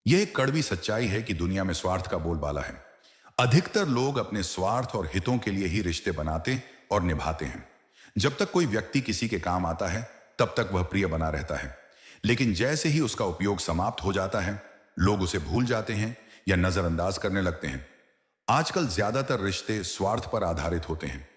यह एक कड़वी सच्चाई है कि दुनिया में स्वार्थ का बोलबाला है। अधिकतर लोग अपने स्वार्थ और हितों के लिए ही रिश्ते बनाते और निभाते हैं। जब तक कोई व्यक्ति किसी के काम आता है तब तक वह प्रिय बना रहता है, लेकिन जैसे ही उसका उपयोग समाप्त हो जाता है लोग उसे भूल जाते हैं या नजरअंदाज करने लगते हैं। आजकल ज्यादातर रिश्ते स्वार्थ पर आधारित होते हैं।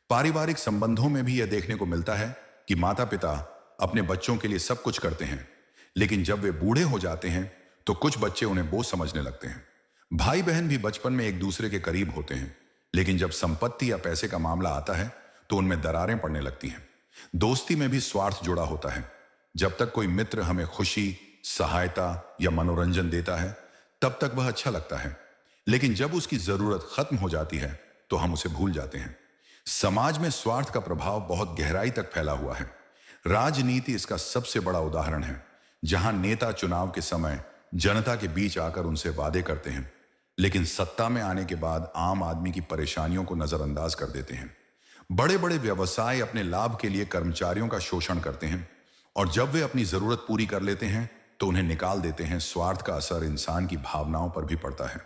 पारिवारिक संबंधों में भी यह देखने को मिलता है कि माता पिता अपने बच्चों के लिए सब कुछ करते हैं, लेकिन जब वे बूढ़े हो जाते हैं तो कुछ बच्चे उन्हें बोझ समझने लगते हैं। भाई बहन भी बचपन में एक दूसरे के करीब होते हैं, लेकिन जब संपत्ति या पैसे का मामला आता है तो उनमें दरारें पड़ने लगती हैं। दोस्ती में भी स्वार्थ जुड़ा होता है। जब तक कोई मित्र हमें खुशी, सहायता या मनोरंजन देता है तब तक वह अच्छा लगता है, लेकिन जब उसकी जरूरत खत्म हो जाती है तो हम उसे भूल जाते हैं। समाज में स्वार्थ का प्रभाव बहुत गहराई तक फैला हुआ है। राजनीति इसका सबसे बड़ा उदाहरण है, जहां नेता चुनाव के समय जनता के बीच आकर उनसे वादे करते हैं, लेकिन सत्ता में आने के बाद आम आदमी की परेशानियों को नजरअंदाज कर देते हैं। बड़े बड़े व्यवसाय अपने लाभ के लिए कर्मचारियों का शोषण करते हैं और जब वे अपनी जरूरत पूरी कर लेते हैं तो उन्हें निकाल देते हैं। स्वार्थ का असर इंसान की भावनाओं पर भी पड़ता है।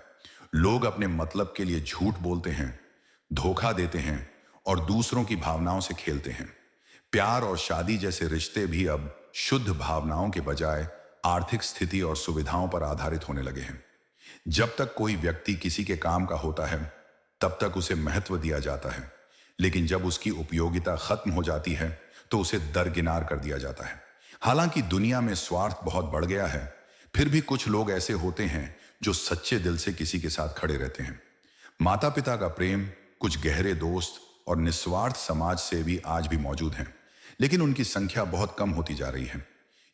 लोग अपने मतलब के लिए झूठ बोलते हैं, धोखा देते हैं और दूसरों की भावनाओं से खेलते हैं। प्यार और शादी जैसे रिश्ते भी अब शुद्ध भावनाओं के बजाय आर्थिक स्थिति और सुविधाओं पर आधारित होने लगे हैं। जब तक कोई व्यक्ति किसी के काम का होता है तब तक उसे महत्व दिया जाता है, लेकिन जब उसकी उपयोगिता खत्म हो जाती है तो उसे दरकिनार कर दिया जाता है। हालांकि दुनिया में स्वार्थ बहुत बढ़ गया है, फिर भी कुछ लोग ऐसे होते हैं जो सच्चे दिल से किसी के साथ खड़े रहते हैं। माता पिता का प्रेम, कुछ गहरे दोस्त और निस्वार्थ समाज से भी आज भी मौजूद हैं, लेकिन उनकी संख्या बहुत कम होती जा रही है।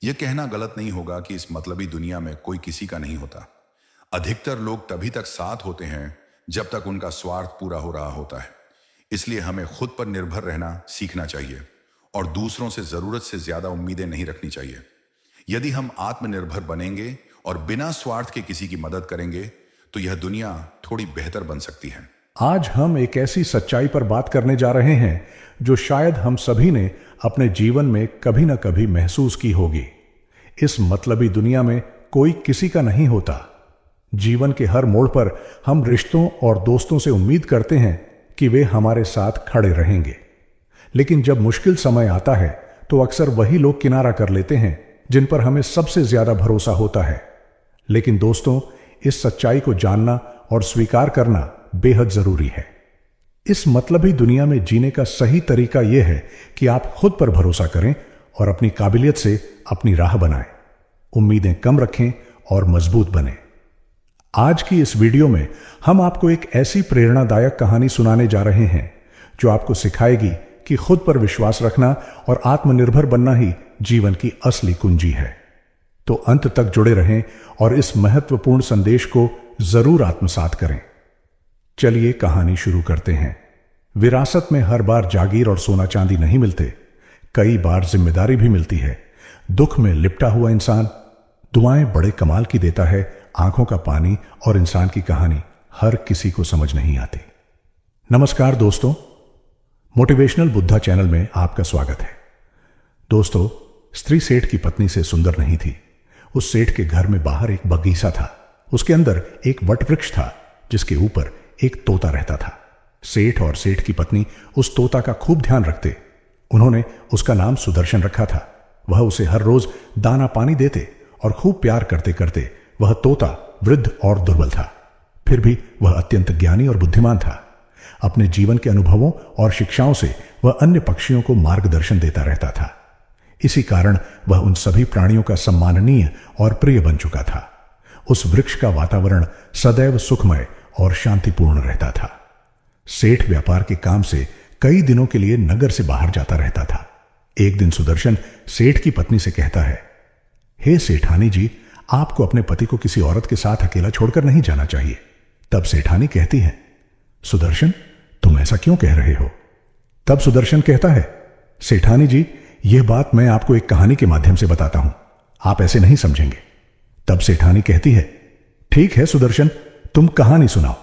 यह कहना गलत नहीं होगा कि इस मतलबी दुनिया में कोई किसी का नहीं होता। अधिकतर लोग तभी तक साथ होते हैं जब तक उनका स्वार्थ पूरा हो रहा होता है। इसलिए हमें खुद पर निर्भर रहना सीखना चाहिए और दूसरों से जरूरत से ज्यादा उम्मीदें नहीं रखनी चाहिए। यदि हम आत्मनिर्भर बनेंगे और बिना स्वार्थ के किसी की मदद करेंगे तो यह दुनिया थोड़ी बेहतर बन सकती है। आज हम एक ऐसी सच्चाई पर बात करने जा रहे हैं जो शायद हम सभी ने अपने जीवन में कभी ना कभी महसूस की होगी। इस मतलबी दुनिया में कोई किसी का नहीं होता। जीवन के हर मोड़ पर हम रिश्तों और दोस्तों से उम्मीद करते हैं कि वे हमारे साथ खड़े रहेंगे, लेकिन जब मुश्किल समय आता है तो अक्सर वही लोग किनारा कर लेते हैं जिन पर हमें सबसे ज्यादा भरोसा होता है। लेकिन दोस्तों, इस सच्चाई को जानना और स्वीकार करना बेहद जरूरी है। इस मतलबी दुनिया में जीने का सही तरीका यह है कि आप खुद पर भरोसा करें और अपनी काबिलियत से अपनी राह बनाएं। उम्मीदें कम रखें और मजबूत बनें। आज की इस वीडियो में हम आपको एक ऐसी प्रेरणादायक कहानी सुनाने जा रहे हैं जो आपको सिखाएगी कि खुद पर विश्वास रखना और आत्मनिर्भर बनना ही जीवन की असली कुंजी है। तो अंत तक जुड़े रहें और इस महत्वपूर्ण संदेश को जरूर आत्मसात करें। चलिए कहानी शुरू करते हैं। विरासत में हर बार जागीर और सोना चांदी नहीं मिलते, कई बार जिम्मेदारी भी मिलती है। दुख में लिपटा हुआ इंसान दुआएं बड़े कमाल की देता है। आंखों का पानी और इंसान की कहानी हर किसी को समझ नहीं आती। नमस्कार दोस्तों, मोटिवेशनल बुद्धा चैनल में आपका स्वागत है। दोस्तों, स्त्री सेठ की पत्नी से सुंदर नहीं थी। उस सेठ के घर में बाहर एक बगीचा था। उसके अंदर एक वट वृक्ष था जिसके ऊपर एक तोता रहता था। सेठ और सेठ की पत्नी उस तोता का खूब ध्यान रखते। उन्होंने उसका नाम सुदर्शन रखा था। वह उसे हर रोज दाना पानी देते और खूब प्यार करते करते वह तोता वृद्ध और दुर्बल था। फिर भी वह अत्यंत ज्ञानी और बुद्धिमान था। अपने जीवन के अनुभवों और शिक्षाओं से वह अन्य पक्षियों को मार्गदर्शन देता रहता था। इसी कारण वह उन सभी प्राणियों का सम्माननीय और प्रिय बन चुका था। उस वृक्ष का वातावरण सदैव सुखमय और शांतिपूर्ण रहता था। सेठ व्यापार के काम से कई दिनों के लिए नगर से बाहर जाता रहता था। एक दिन सुदर्शन सेठ की पत्नी से कहता है, हे सेठानी जी, आपको अपने पति को किसी औरत के साथ अकेला छोड़कर नहीं जाना चाहिए। तब सेठानी कहती है, सुदर्शन, तुम ऐसा क्यों कह रहे हो? तब सुदर्शन कहता है, सेठानी जी, यह बात मैं आपको एक कहानी के माध्यम से बताता हूं, आप ऐसे नहीं समझेंगे। तब सेठानी कहती है, ठीक है सुदर्शन, तुम कहानी सुनाओ।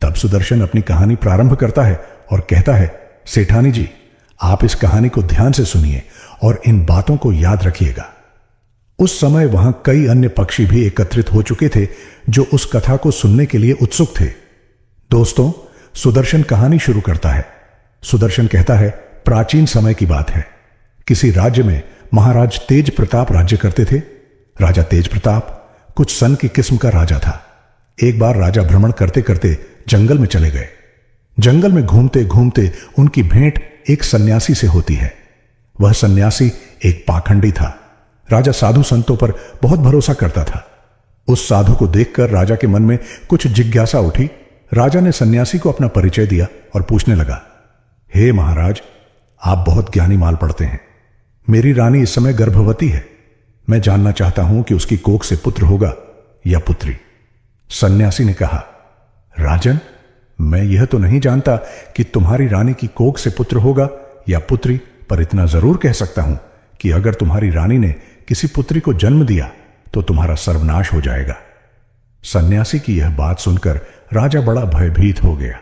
तब सुदर्शन अपनी कहानी प्रारंभ करता है और कहता है, सेठानी जी, आप इस कहानी को ध्यान से सुनिए और इन बातों को याद रखिएगा। उस समय वहां कई अन्य पक्षी भी एकत्रित हो चुके थे जो उस कथा को सुनने के लिए उत्सुक थे। दोस्तों, सुदर्शन कहानी शुरू करता है। सुदर्शन कहता है, प्राचीन समय की बात है। किसी राज्य में महाराज तेज प्रताप राज्य करते थे। राजा तेज प्रताप कुछ सन की किस्म का राजा था। एक बार राजा भ्रमण करते करते जंगल में चले गए। जंगल में घूमते घूमते उनकी भेंट एक सन्यासी से होती है। वह सन्यासी एक पाखंडी था। राजा साधु संतों पर बहुत भरोसा करता था। उस साधु को देखकर राजा के मन में कुछ जिज्ञासा उठी। राजा ने सन्यासी को अपना परिचय दिया और पूछने लगा, हे महाराज, आप बहुत ज्ञानी माल पड़ते हैं। मेरी रानी इस समय गर्भवती है। मैं जानना चाहता हूं कि उसकी कोख से पुत्र होगा या पुत्री। सन्यासी ने कहा, राजन, मैं यह तो नहीं जानता कि तुम्हारी रानी की कोख से पुत्र होगा या पुत्री, पर इतना जरूर कह सकता हूं कि अगर तुम्हारी रानी ने किसी पुत्री को जन्म दिया तो तुम्हारा सर्वनाश हो जाएगा। सन्यासी की यह बात सुनकर राजा बड़ा भयभीत हो गया।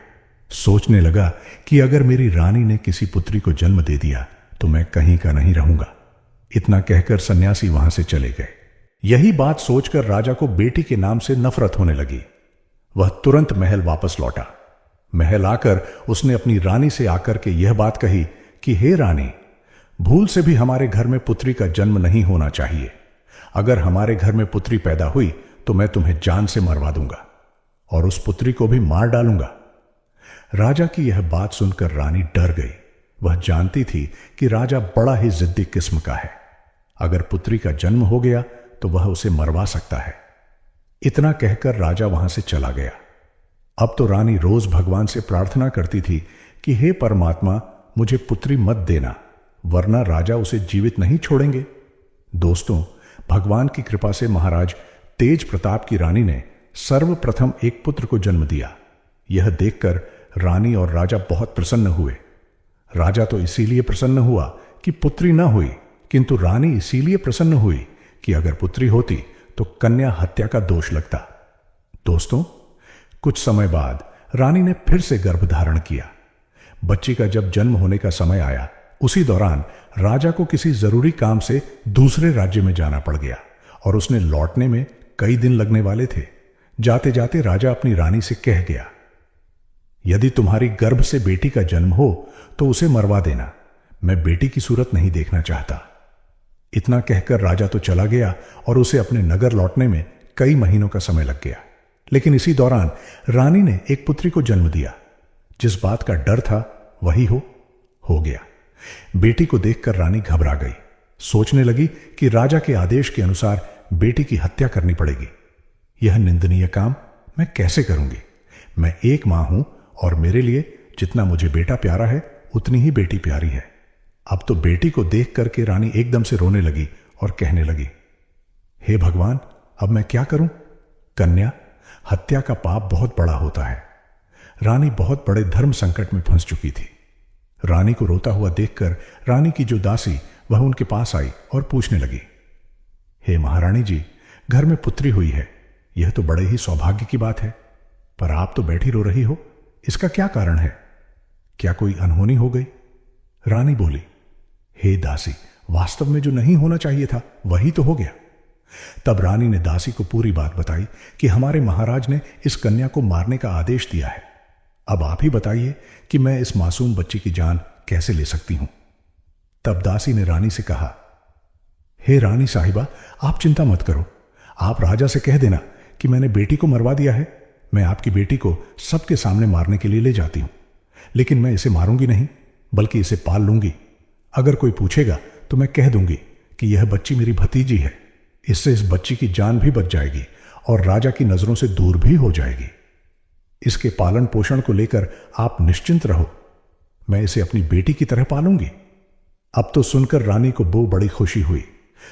सोचने लगा कि अगर मेरी रानी ने किसी पुत्री को जन्म दे दिया तो मैं कहीं का नहीं रहूंगा। इतना कहकर सन्यासी वहां से चले गए। यही बात सोचकर राजा को बेटी के नाम से नफरत होने लगी। वह तुरंत महल वापस लौटा। महल आकर उसने अपनी रानी से आकर के यह बात कही कि हे रानी, भूल से भी हमारे घर में पुत्री का जन्म नहीं होना चाहिए। अगर हमारे घर में पुत्री पैदा हुई तो मैं तुम्हें जान से मरवा दूंगा और उस पुत्री को भी मार डालूंगा। राजा की यह बात सुनकर रानी डर गई। वह जानती थी कि राजा बड़ा ही जिद्दी किस्म का है। अगर पुत्री का जन्म हो गया तो वह उसे मरवा सकता है। इतना कहकर राजा वहां से चला गया। अब तो रानी रोज भगवान से प्रार्थना करती थी कि हे परमात्मा, मुझे पुत्री मत देना, वरना राजा उसे जीवित नहीं छोड़ेंगे। दोस्तों, भगवान की कृपा से महाराज तेज प्रताप की रानी ने सर्वप्रथम एक पुत्र को जन्म दिया। यह देखकर रानी और राजा बहुत प्रसन्न हुए। राजा तो इसीलिए प्रसन्न हुआ कि पुत्री न हुई, किंतु रानी इसीलिए प्रसन्न हुई कि अगर पुत्री होती तो कन्या हत्या का दोष लगता। दोस्तों, कुछ समय बाद रानी ने फिर से गर्भ धारण किया। बच्ची का जब जन्म होने का समय आया, उसी दौरान राजा को किसी जरूरी काम से दूसरे राज्य में जाना पड़ गया और उसने लौटने में कई दिन लगने वाले थे। जाते जाते राजा अपनी रानी से कह गया, यदि तुम्हारी गर्भ से बेटी का जन्म हो तो उसे मरवा देना। मैं बेटी की सूरत नहीं देखना चाहता। इतना कहकर राजा तो चला गया और उसे अपने नगर लौटने में कई महीनों का समय लग गया। लेकिन इसी दौरान रानी ने एक पुत्री को जन्म दिया। जिस बात का डर था वही हो गया। बेटी को देखकर रानी घबरा गई। सोचने लगी कि राजा के आदेश के अनुसार बेटी की हत्या करनी पड़ेगी। यह निंदनीय काम मैं कैसे करूंगी? मैं एक मां हूं और मेरे लिए जितना मुझे बेटा प्यारा है उतनी ही बेटी प्यारी है। अब तो बेटी को देख करके रानी एकदम से रोने लगी और कहने लगी, हे भगवान, अब मैं क्या करूं? कन्या हत्या का पाप बहुत बड़ा होता है। रानी बहुत बड़े धर्म संकट में फंस चुकी थी। रानी को रोता हुआ देखकर रानी की जो दासी वह उनके पास आई और पूछने लगी, हे महारानी जी, घर में पुत्री हुई है। यह तो बड़े ही सौभाग्य की बात है, पर आप तो बैठी रो रही हो। इसका क्या कारण है? क्या कोई अनहोनी हो गई? रानी बोली, हे दासी, वास्तव में जो नहीं होना चाहिए था वही तो हो गया। तब रानी ने दासी को पूरी बात बताई कि हमारे महाराज ने इस कन्या को मारने का आदेश दिया है। अब आप ही बताइए कि मैं इस मासूम बच्ची की जान कैसे ले सकती हूं। तब दासी ने रानी से कहा, हे रानी साहिबा, आप चिंता मत करो। आप राजा से कह देना कि मैंने बेटी को मरवा दिया है। मैं आपकी बेटी को सबके सामने मारने के लिए ले जाती हूं, लेकिन मैं इसे मारूंगी नहीं, बल्कि इसे पाल लूंगी। अगर कोई पूछेगा तो मैं कह दूंगी कि यह बच्ची मेरी भतीजी है। इससे इस बच्ची की जान भी बच जाएगी और राजा की नजरों से दूर भी हो जाएगी। इसके पालन पोषण को लेकर आप निश्चिंत रहो। मैं इसे अपनी बेटी की तरह पालूंगी। अब तो सुनकर रानी को बड़ी खुशी हुई।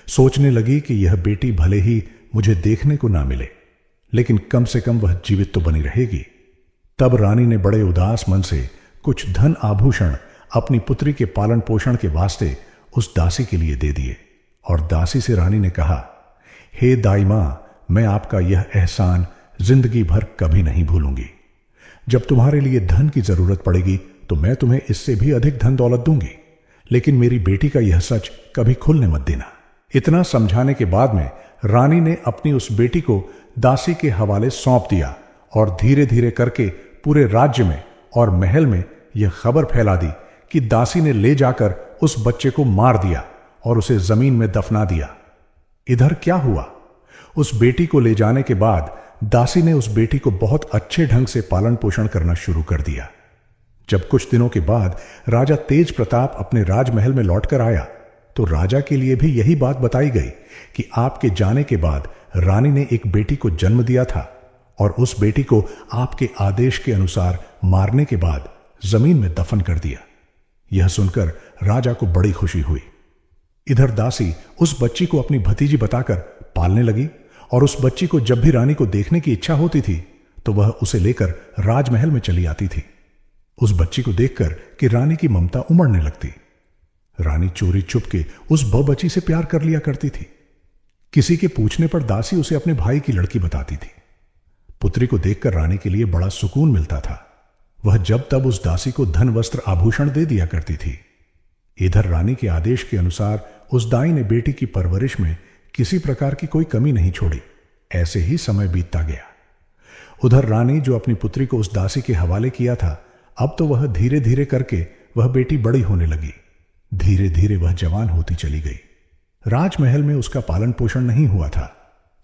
सोचने लगी कि यह बेटी भले ही मुझे देखने को ना मिले, लेकिन कम से कम वह जीवित तो बनी रहेगी। तब रानी ने बड़े उदास मन से कुछ धन आभूषण अपनी पुत्री के पालन पोषण के वास्ते उस दासी के लिए दे दिए और दासी से रानी ने कहा, हे दाई मां, मैं आपका यह एहसान जिंदगी भर कभी नहीं भूलूंगी। जब तुम्हारे लिए धन की जरूरत पड़ेगी तो मैं तुम्हें इससे भी अधिक धन दौलत दूंगी, लेकिन मेरी बेटी का यह सच कभी खुलने मत देना। इतना समझाने के बाद में रानी ने अपनी उस बेटी को दासी के हवाले सौंप दिया और धीरे धीरे करके पूरे राज्य में और महल में यह खबर फैला दी कि दासी ने ले जाकर उस बच्चे को मार दिया और उसे जमीन में दफना दिया। इधर क्या हुआ, उस बेटी को ले जाने के बाद दासी ने उस बेटी को बहुत अच्छे ढंग से पालन पोषण करना शुरू कर दिया। जब कुछ दिनों के बाद राजा तेज प्रताप अपने राजमहल में लौटकर आया तो राजा के लिए भी यही बात बताई गई कि आपके जाने के बाद रानी ने एक बेटी को जन्म दिया था और उस बेटी को आपके आदेश के अनुसार मारने के बाद जमीन में दफन कर दिया। यह सुनकर राजा को बड़ी खुशी हुई। इधर दासी उस बच्ची को अपनी भतीजी बताकर पालने लगी और उस बच्ची को जब भी रानी को देखने की इच्छा होती थी तो वह उसे लेकर राजमहल में चली आती थी। उस बच्ची को देखकर कि रानी की ममता उमड़ने लगती। रानी चोरी चुपके उस बच्ची से प्यार कर लिया करती थी। किसी के पूछने पर दासी उसे अपने भाई की लड़की बताती थी। पुत्री को देखकर रानी के लिए बड़ा सुकून मिलता था। वह जब तब उस दासी को धन वस्त्र आभूषण दे दिया करती थी। इधर रानी के आदेश के अनुसार उस दाई ने बेटी की परवरिश में किसी प्रकार की कोई कमी नहीं छोड़ी। ऐसे ही समय बीतता गया। उधर रानी जो अपनी पुत्री को उस दासी के हवाले किया था, अब तो वह धीरे धीरे करके वह बेटी बड़ी होने लगी। धीरे धीरे वह जवान होती चली गई। राजमहल में उसका पालन पोषण नहीं हुआ था,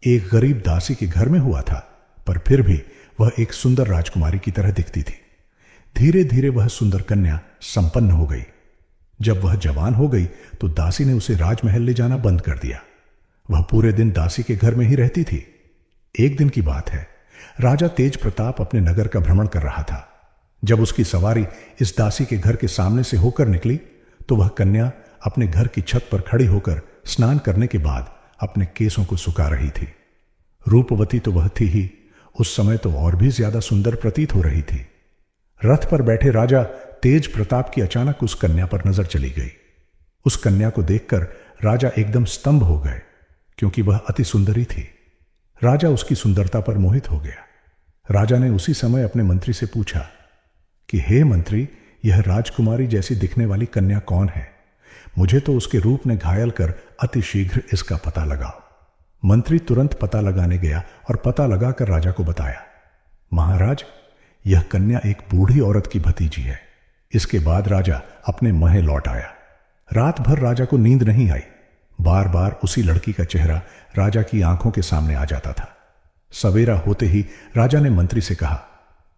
एक गरीब दासी के घर में हुआ था, पर फिर भी वह एक सुंदर राजकुमारी की तरह दिखती थी। धीरे धीरे वह सुंदर कन्या संपन्न हो गई। जब वह जवान हो गई तो दासी ने उसे राजमहल ले जाना बंद कर दिया। वह पूरे दिन दासी के घर में ही रहती थी। एक दिन की बात है, राजा तेज प्रताप अपने नगर का भ्रमण कर रहा था। जब उसकी सवारी इस दासी के घर के सामने से होकर निकली तो वह कन्या अपने घर की छत पर खड़ी होकर स्नान करने के बाद अपने केसों को सुखा रही थी। रूपवती तो वह थी ही, उस समय तो और भी ज्यादा सुंदर प्रतीत हो रही थी। रथ पर बैठे राजा तेज प्रताप की अचानक उस कन्या पर नजर चली गई। उस कन्या को देखकर राजा एकदम स्तंभ हो गए, क्योंकि वह अति सुंदरी थी। राजा उसकी सुंदरता पर मोहित हो गया। राजा ने उसी समय अपने मंत्री से पूछा कि हे मंत्री, यह राजकुमारी जैसी दिखने वाली कन्या कौन है? मुझे तो उसके रूप ने घायल कर अति शीघ्र इसका पता लगाओ। मंत्री तुरंत पता लगाने गया और पता लगाकर राजा को बताया, महाराज, यह कन्या एक बूढ़ी औरत की भतीजी है। इसके बाद राजा अपने महल लौट आया। रात भर राजा को नींद नहीं आई। बार बार उसी लड़की का चेहरा राजा की आंखों के सामने आ जाता था। सवेरा होते ही राजा ने मंत्री से कहा,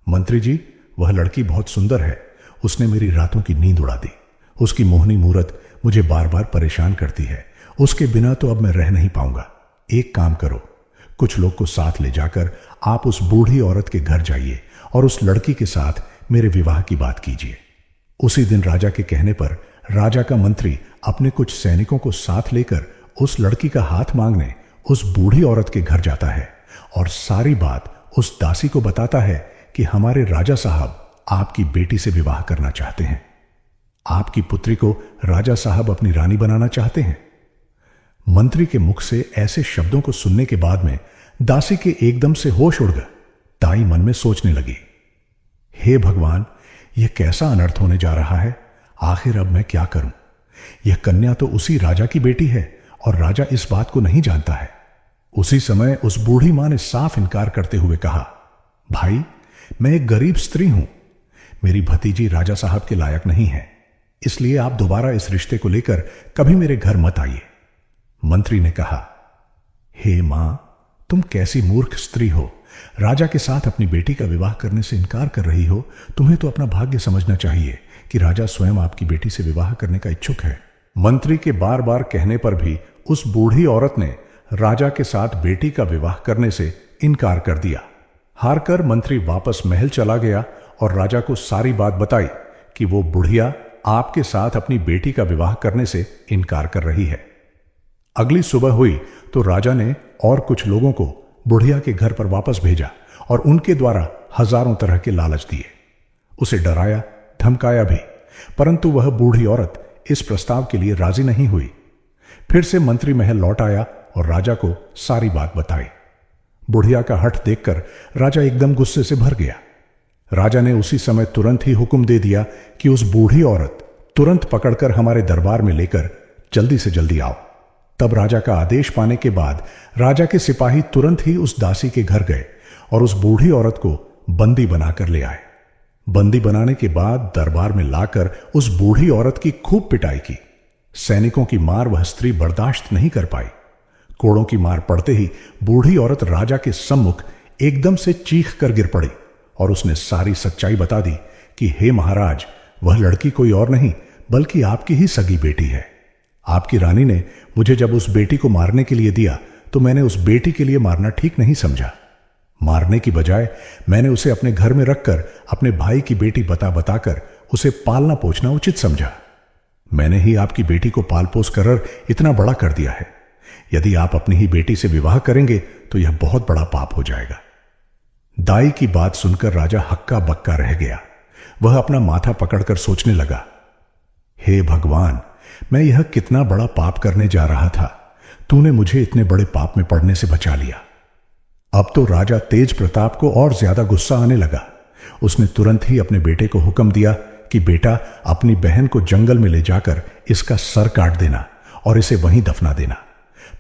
मंत्री जी, वह लड़की बहुत सुंदर है। उसने मेरी रातों की नींद उड़ा दी। उसकी मोहनी मूरत मुझे बार बार परेशान करती है। उसके बिना तो अब मैं रह नहीं पाऊंगा। एक काम करो, कुछ लोग को साथ ले जाकर आप उस बूढ़ी औरत के घर जाइए और उस लड़की के साथ मेरे विवाह की बात कीजिए। उसी दिन राजा के कहने पर राजा का मंत्री अपने कुछ सैनिकों को साथ लेकर उस लड़की का हाथ मांगने उस बूढ़ी औरत के घर जाता है और सारी बात उस दासी को बताता है कि हमारे राजा साहब आपकी बेटी से विवाह करना चाहते हैं। आपकी पुत्री को राजा साहब अपनी रानी बनाना चाहते हैं। मंत्री के मुख से ऐसे शब्दों को सुनने के बाद में दासी के एकदम से होश उड़ गया। ताई मन में सोचने लगी, हे भगवान, यह कैसा अनर्थ होने जा रहा है। आखिर अब मैं क्या करूं? यह कन्या तो उसी राजा की बेटी है और राजा इस बात को नहीं जानता है। उसी समय उस बूढ़ी मां ने साफ इनकार करते हुए कहा, भाई, मैं एक गरीब स्त्री हूं। मेरी भतीजी राजा साहब के लायक नहीं है, इसलिए आप दोबारा इस रिश्ते को लेकर कभी मेरे घर मत आइए। मंत्री ने कहा, हे मां, तुम कैसी मूर्ख स्त्री हो। राजा के साथ अपनी बेटी का विवाह करने से इनकार कर रही हो। तुम्हें तो अपना भाग्य समझना चाहिए कि राजा स्वयं आपकी बेटी से विवाह करने का इच्छुक है। मंत्री के बार बार कहने पर भी उस बूढ़ी औरत ने राजा के साथ बेटी का विवाह करने से इनकार कर दिया। हारकर मंत्री वापस महल चला गया और राजा को सारी बात बताई कि वो बुढ़िया आपके साथ अपनी बेटी का विवाह करने से इनकार कर रही है। अगली सुबह हुई तो राजा ने और कुछ लोगों को बुढ़िया के घर पर वापस भेजा और उनके द्वारा हजारों तरह के लालच दिए। उसे डराया, धमकाया भी, परंतु वह बूढ़ी औरत इस प्रस्ताव के लिए राजी नहीं हुई। फिर से मंत्री महल लौट आया और राजा को सारी बात बताई। बुढ़िया का हठ देखकर राजा एकदम गुस्से से भर गया। राजा ने उसी समय तुरंत ही हुक्म दे दिया कि उस बूढ़ी औरत तुरंत पकड़कर हमारे दरबार में लेकर जल्दी से जल्दी आओ। तब राजा का आदेश पाने के बाद राजा के सिपाही तुरंत ही उस दासी के घर गए और उस बूढ़ी औरत को बंदी बनाकर ले आए। बंदी बनाने के बाद दरबार में लाकर उस बूढ़ी औरत की खूब पिटाई की। सैनिकों की मार वह स्त्री बर्दाश्त नहीं कर पाई। कोड़ों की मार पड़ते ही बूढ़ी औरत राजा के सम्मुख एकदम से चीख कर गिर पड़ी और उसने सारी सच्चाई बता दी कि हे महाराज, वह लड़की कोई और नहीं बल्कि आपकी ही सगी बेटी है। आपकी रानी ने मुझे जब उस बेटी को मारने के लिए दिया तो मैंने उस बेटी के लिए मारना ठीक नहीं समझा। मारने की बजाय मैंने उसे अपने घर में रखकर अपने भाई की बेटी बता बताकर उसे पालना पोछना उचित समझा। मैंने ही आपकी बेटी को पाल पोस कर इतना बड़ा कर दिया है। यदि आप अपनी ही बेटी से विवाह करेंगे तो यह बहुत बड़ा पाप हो जाएगा। दाई की बात सुनकर राजा हक्का बक्का रह गया। वह अपना माथा पकड़कर सोचने लगा, हे भगवान, मैं यह कितना बड़ा पाप करने जा रहा था। तूने मुझे इतने बड़े पाप में पड़ने से बचा लिया। अब तो राजा तेज प्रताप को और ज्यादा गुस्सा आने लगा। उसने तुरंत ही अपने बेटे को हुक्म दिया कि बेटा, अपनी बहन को जंगल में ले जाकर इसका सर काट देना और इसे वहीं दफना देना।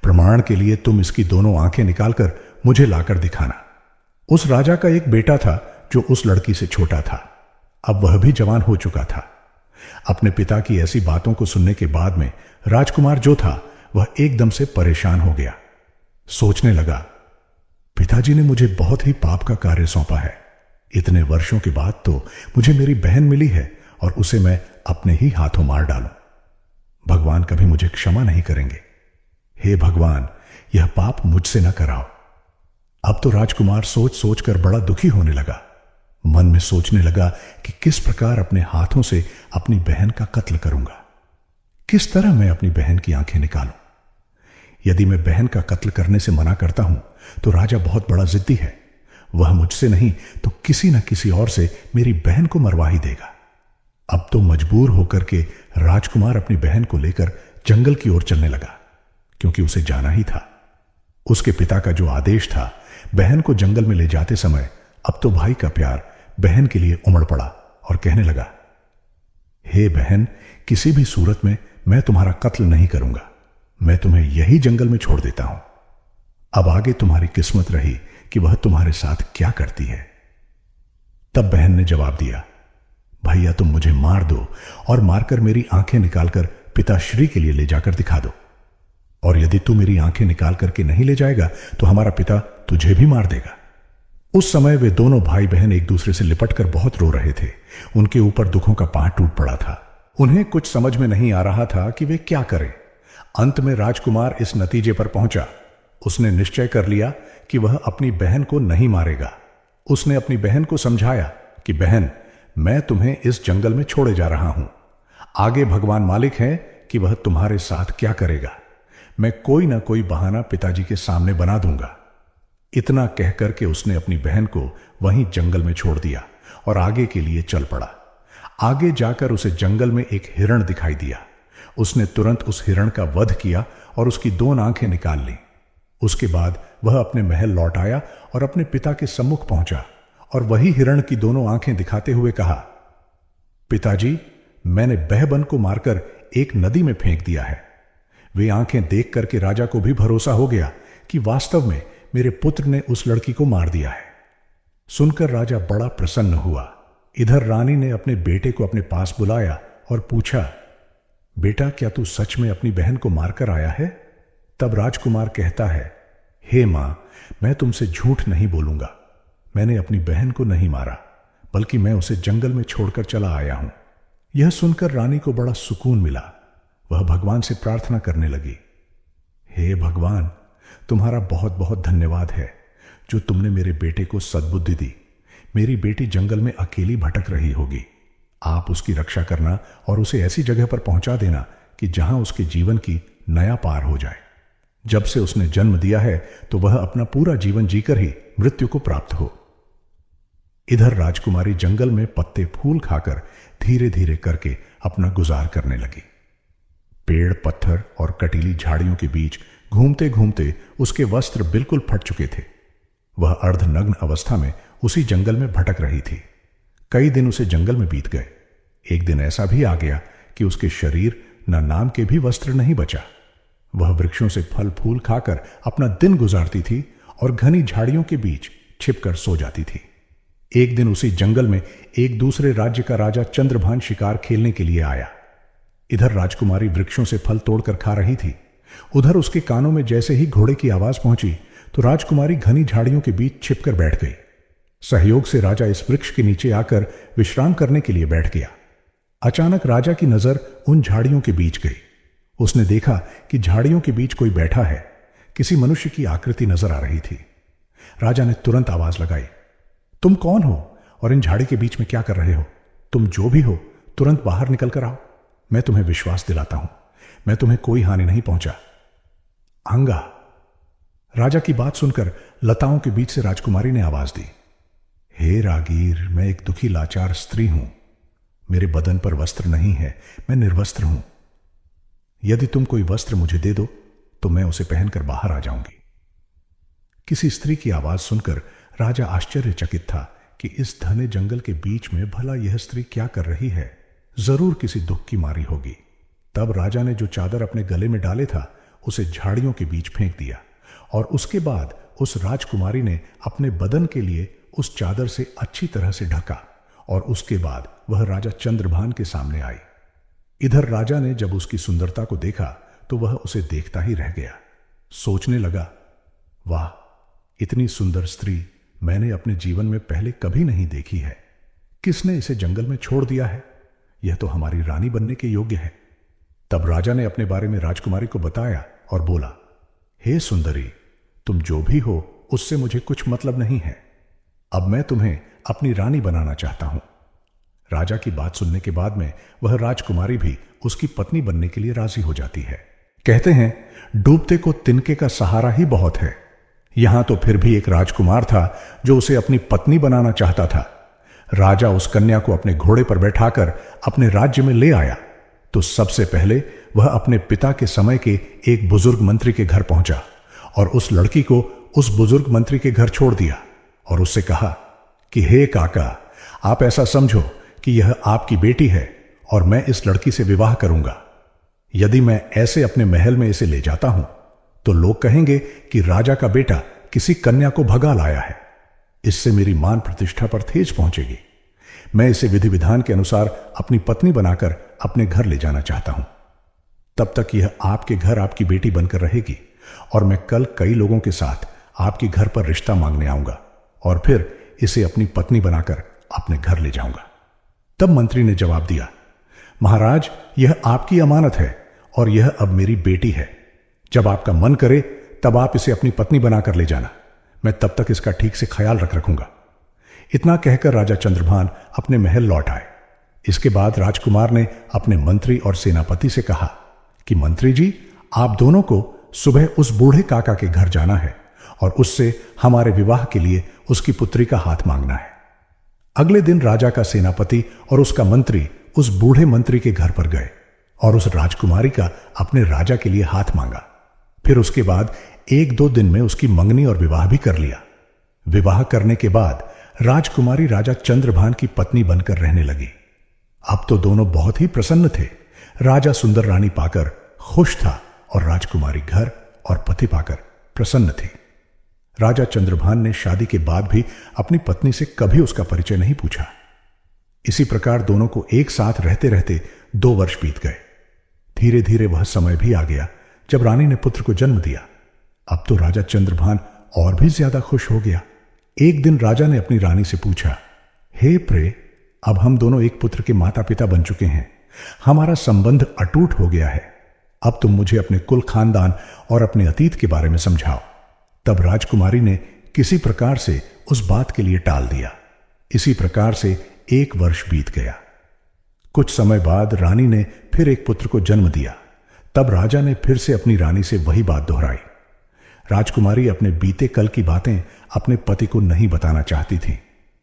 प्रमाण के लिए तुम इसकी दोनों आंखें निकालकर मुझे लाकर दिखाना। उस राजा का एक बेटा था जो उस लड़की से छोटा था। अब वह भी जवान हो चुका था। अपने पिता की ऐसी बातों को सुनने के बाद में राजकुमार जो था वह एकदम से परेशान हो गया। सोचने लगा, पिताजी ने मुझे बहुत ही पाप का कार्य सौंपा है। इतने वर्षों के बाद तो मुझे मेरी बहन मिली है और उसे मैं अपने ही हाथों मार डालूं। भगवान कभी मुझे क्षमा नहीं करेंगे। हे भगवान, यह पाप मुझसे न कराओ। अब तो राजकुमार सोच सोचकर बड़ा दुखी होने लगा। मन में सोचने लगा कि किस प्रकार अपने हाथों से अपनी बहन का कत्ल करूंगा। किस तरह मैं अपनी बहन की आंखें निकालूं। यदि मैं बहन का कत्ल करने से मना करता हूं तो राजा बहुत बड़ा जिद्दी है। वह मुझसे नहीं तो किसी न किसी और से मेरी बहन को मरवा ही देगा। अब तो मजबूर होकर के राजकुमार अपनी बहन को लेकर जंगल की ओर चलने लगा, क्योंकि उसे जाना ही था। उसके पिता का जो आदेश था, बहन को जंगल में ले जाते समय अब तो भाई का प्यार बहन के लिए उमड़ पड़ा और कहने लगा, हे बहन, किसी भी सूरत में मैं तुम्हारा कत्ल नहीं करूंगा। मैं तुम्हें यही जंगल में छोड़ देता हूं। अब आगे तुम्हारी किस्मत रही कि वह तुम्हारे साथ क्या करती है। तब बहन ने जवाब दिया, भैया, तुम मुझे मार दो और मारकर मेरी आंखें निकालकर पिताश्री के लिए ले जाकर दिखा दो। और यदि तू मेरी आंखें निकाल करके नहीं ले जाएगा तो हमारा पिता तुझे भी मार देगा। उस समय वे दोनों भाई बहन एक दूसरे से लिपटकर बहुत रो रहे थे। उनके ऊपर दुखों का पहाड़ टूट पड़ा था। उन्हें कुछ समझ में नहीं आ रहा था कि वे क्या करें। अंत में राजकुमार इस नतीजे पर पहुंचा। उसने निश्चय कर लिया कि वह अपनी बहन को नहीं मारेगा। उसने अपनी बहन को समझाया कि बहन, मैं तुम्हें इस जंगल में छोड़े जा रहा हूं। आगे भगवान मालिक है कि वह तुम्हारे साथ क्या करेगा। मैं कोई ना कोई बहाना पिताजी के सामने बना दूंगा। इतना कहकर के उसने अपनी बहन को वहीं जंगल में छोड़ दिया और आगे के लिए चल पड़ा। आगे जाकर उसे जंगल में एक हिरण दिखाई दिया। उसने तुरंत उस हिरण का वध किया और उसकी दोनों आंखें निकाल लीं। उसके बाद वह अपने महल लौट आया और अपने पिता के सम्मुख पहुंचा और वही हिरण की दोनों आंखें दिखाते हुए कहा, पिताजी, मैंने बहबन को मारकर एक नदी में फेंक दिया है। वे आंखें देख करके राजा को भी भरोसा हो गया कि वास्तव में मेरे पुत्र ने उस लड़की को मार दिया है। सुनकर राजा बड़ा प्रसन्न हुआ। इधर रानी ने अपने बेटे को अपने पास बुलाया और पूछा, बेटा, क्या तू सच में अपनी बहन को मारकर आया है? तब राजकुमार कहता है, हे मां, मैं तुमसे झूठ नहीं बोलूंगा। मैंने अपनी बहन को नहीं मारा, बल्कि मैं उसे जंगल में छोड़कर चला आया हूं। यह सुनकर रानी को बड़ा सुकून मिला। वह भगवान से प्रार्थना करने लगी, हे भगवान, तुम्हारा बहुत बहुत धन्यवाद है जो तुमने मेरे बेटे को सद्बुद्धि दी। मेरी बेटी जंगल में अकेली भटक रही होगी। आप उसकी रक्षा करना और उसे ऐसी जगह पर पहुंचा देना कि जहां उसके जीवन की नया पार हो जाए। जब से उसने जन्म दिया है तो वह अपना पूरा जीवन जीकर ही मृत्यु को प्राप्त हो। इधर राजकुमारी जंगल में पत्ते फूल खाकर धीरे धीरे करके अपना गुजार करने लगी। पेड़, पत्थर और कटीली झाड़ियों के बीच घूमते घूमते उसके वस्त्र बिल्कुल फट चुके थे। वह अर्धनग्न अवस्था में उसी जंगल में भटक रही थी। कई दिन उसे जंगल में बीत गए। एक दिन ऐसा भी आ गया कि उसके शरीर न नाम के भी वस्त्र नहीं बचा। वह वृक्षों से फल फूल खाकर अपना दिन गुजारती थी और घनी झाड़ियों के बीच छिपकर सो जाती थी। एक दिन उसी जंगल में एक दूसरे राज्य का राजा चंद्रभान शिकार खेलने के लिए आया। इधर राजकुमारी वृक्षों से फल तोड़कर खा रही थी। उधर उसके कानों में जैसे ही घोड़े की आवाज पहुंची तो राजकुमारी घनी झाड़ियों के बीच छिपकर बैठ गई। सहयोग से राजा इस वृक्ष के नीचे आकर विश्राम करने के लिए बैठ गया। अचानक राजा की नजर उन झाड़ियों के बीच गई। उसने देखा कि झाड़ियों के बीच कोई बैठा है। किसी मनुष्य की आकृति नजर आ रही थी। राजा ने तुरंत आवाज लगाई, तुम कौन हो और इन झाड़ी के बीच में क्या कर रहे हो? तुम जो भी हो तुरंत बाहर निकल कर आओ। मैं तुम्हें विश्वास दिलाता हूं, मैं तुम्हें कोई हानि नहीं पहुंचा। अंगा। राजा की बात सुनकर लताओं के बीच से राजकुमारी ने आवाज दी, हे रागीर, मैं एक दुखी लाचार स्त्री हूं। मेरे बदन पर वस्त्र नहीं है, मैं निर्वस्त्र हूं। यदि तुम कोई वस्त्र मुझे दे दो तो मैं उसे पहनकर बाहर आ जाऊंगी। किसी स्त्री की आवाज सुनकर राजा आश्चर्यचकित था कि इस घने जंगल के बीच में भला यह स्त्री क्या कर रही है। जरूर किसी दुख की मारी होगी। तब राजा ने जो चादर अपने गले में डाले था उसे झाड़ियों के बीच फेंक दिया और उसके बाद उस राजकुमारी ने अपने बदन के लिए उस चादर से अच्छी तरह से ढका और उसके बाद वह राजा चंद्रभान के सामने आई। इधर राजा ने जब उसकी सुंदरता को देखा तो वह उसे देखता ही रह गया। सोचने लगा, वाह, इतनी सुंदर स्त्री मैंने अपने जीवन में पहले कभी नहीं देखी है। किसने इसे जंगल में छोड़ दिया है? यह तो हमारी रानी बनने के योग्य है। तब राजा ने अपने बारे में राजकुमारी को बताया और बोला, हे सुंदरी, तुम जो भी हो उससे मुझे कुछ मतलब नहीं है। अब मैं तुम्हें अपनी रानी बनाना चाहता हूं। राजा की बात सुनने के बाद में वह राजकुमारी भी उसकी पत्नी बनने के लिए राजी हो जाती है। कहते हैं, डूबते को तिनके का सहारा ही बहुत है। यहां तो फिर भी एक राजकुमार था जो उसे अपनी पत्नी बनाना चाहता था। राजा उस कन्या को अपने घोड़े पर बैठाकर अपने राज्य में ले आया तो सबसे पहले वह अपने पिता के समय के एक बुजुर्ग मंत्री के घर पहुंचा और उस लड़की को उस बुजुर्ग मंत्री के घर छोड़ दिया और उससे कहा कि हे काका, आप ऐसा समझो कि यह आपकी बेटी है और मैं इस लड़की से विवाह करूंगा। यदि मैं ऐसे अपने महल में इसे ले जाता हूं तो लोग कहेंगे कि राजा का बेटा किसी कन्या को भगा लाया है। इससे मेरी मान प्रतिष्ठा पर ठेस पहुंचेगी। मैं इसे विधि विधान के अनुसार अपनी पत्नी बनाकर अपने घर ले जाना चाहता हूं। तब तक यह आपके घर आपकी बेटी बनकर रहेगी और मैं कल कई लोगों के साथ आपके घर पर रिश्ता मांगने आऊंगा और फिर इसे अपनी पत्नी बनाकर अपने घर ले जाऊंगा। तब मंत्री ने जवाब दिया, महाराज, यह आपकी अमानत है और यह अब मेरी बेटी है। जब आपका मन करे तब आप इसे अपनी पत्नी बनाकर ले जाना। मैं तब तक इसका ठीक से ख्याल रखूंगा। इतना कहकर राजा चंद्रभान अपने महल लौट आए। इसके बाद राजकुमार ने अपने मंत्री और सेनापति से कहा कि मंत्री जी, आप दोनों को सुबह उस बूढ़े काका के घर जाना है और उससे हमारे विवाह के लिए उसकी पुत्री का हाथ मांगना है। अगले दिन राजा का सेनापति और उसका मंत्री उस बूढ़े मंत्री के घर पर गए और उस राजकुमारी का अपने राजा के लिए हाथ मांगा। फिर उसके बाद 1-2 दिन में उसकी मंगनी और विवाह भी कर लिया। विवाह करने के बाद राजकुमारी राजा चंद्रभान की पत्नी बनकर रहने लगी। अब तो दोनों बहुत ही प्रसन्न थे। राजा सुंदर रानी पाकर खुश था और राजकुमारी घर और पति पाकर प्रसन्न थी। राजा चंद्रभान ने शादी के बाद भी अपनी पत्नी से कभी उसका परिचय नहीं पूछा। इसी प्रकार दोनों को एक साथ रहते रहते 2 वर्ष बीत गए। धीरे धीरे वह समय भी आ गया जब रानी ने पुत्र को जन्म दिया। अब तो राजा चंद्रभान और भी ज्यादा खुश हो गया। एक दिन राजा ने अपनी रानी से पूछा, हे प्रे, अब हम दोनों एक पुत्र के माता पिता बन चुके हैं। हमारा संबंध अटूट हो गया है। अब तुम मुझे अपने कुल खानदान और अपने अतीत के बारे में समझाओ। तब राजकुमारी ने किसी प्रकार से उस बात के लिए टाल दिया। इसी प्रकार से 1 वर्ष बीत गया। कुछ समय बाद रानी ने फिर एक पुत्र को जन्म दिया। तब राजा ने फिर से अपनी रानी से वही बात दोहराई। राजकुमारी अपने बीते कल की बातें अपने पति को नहीं बताना चाहती थी,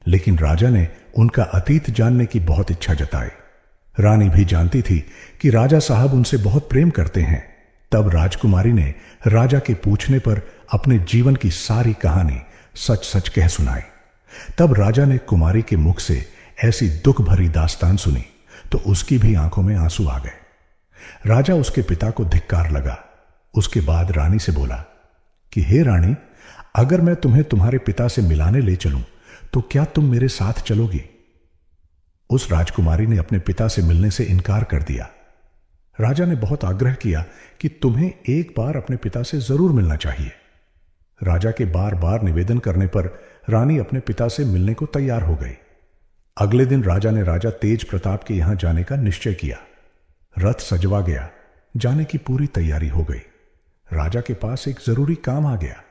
लेकिन राजा ने उनका अतीत जानने की बहुत इच्छा जताई। रानी भी जानती थी कि राजा साहब उनसे बहुत प्रेम करते हैं। तब राजकुमारी ने राजा के पूछने पर अपने जीवन की सारी कहानी सच सच कह सुनाई। तब राजा ने कुमारी के मुख से ऐसी दुख भरी दास्तान सुनी तो उसकी भी आंखों में आंसू आ गए। राजा उसके पिता को धिक्कार लगा। उसके बाद रानी से बोला कि हे रानी, अगर मैं तुम्हें तुम्हारे पिता से मिलाने ले चलूं तो क्या तुम मेरे साथ चलोगी? उस राजकुमारी ने अपने पिता से मिलने से इनकार कर दिया। राजा ने बहुत आग्रह किया कि तुम्हें एक बार अपने पिता से जरूर मिलना चाहिए। राजा के बार बार निवेदन करने पर रानी अपने पिता से मिलने को तैयार हो गई। अगले दिन राजा ने राजा तेज प्रताप के यहां जाने का निश्चय किया। रथ सजवा गया, जाने की पूरी तैयारी हो गई। राजा के पास एक जरूरी काम आ गया।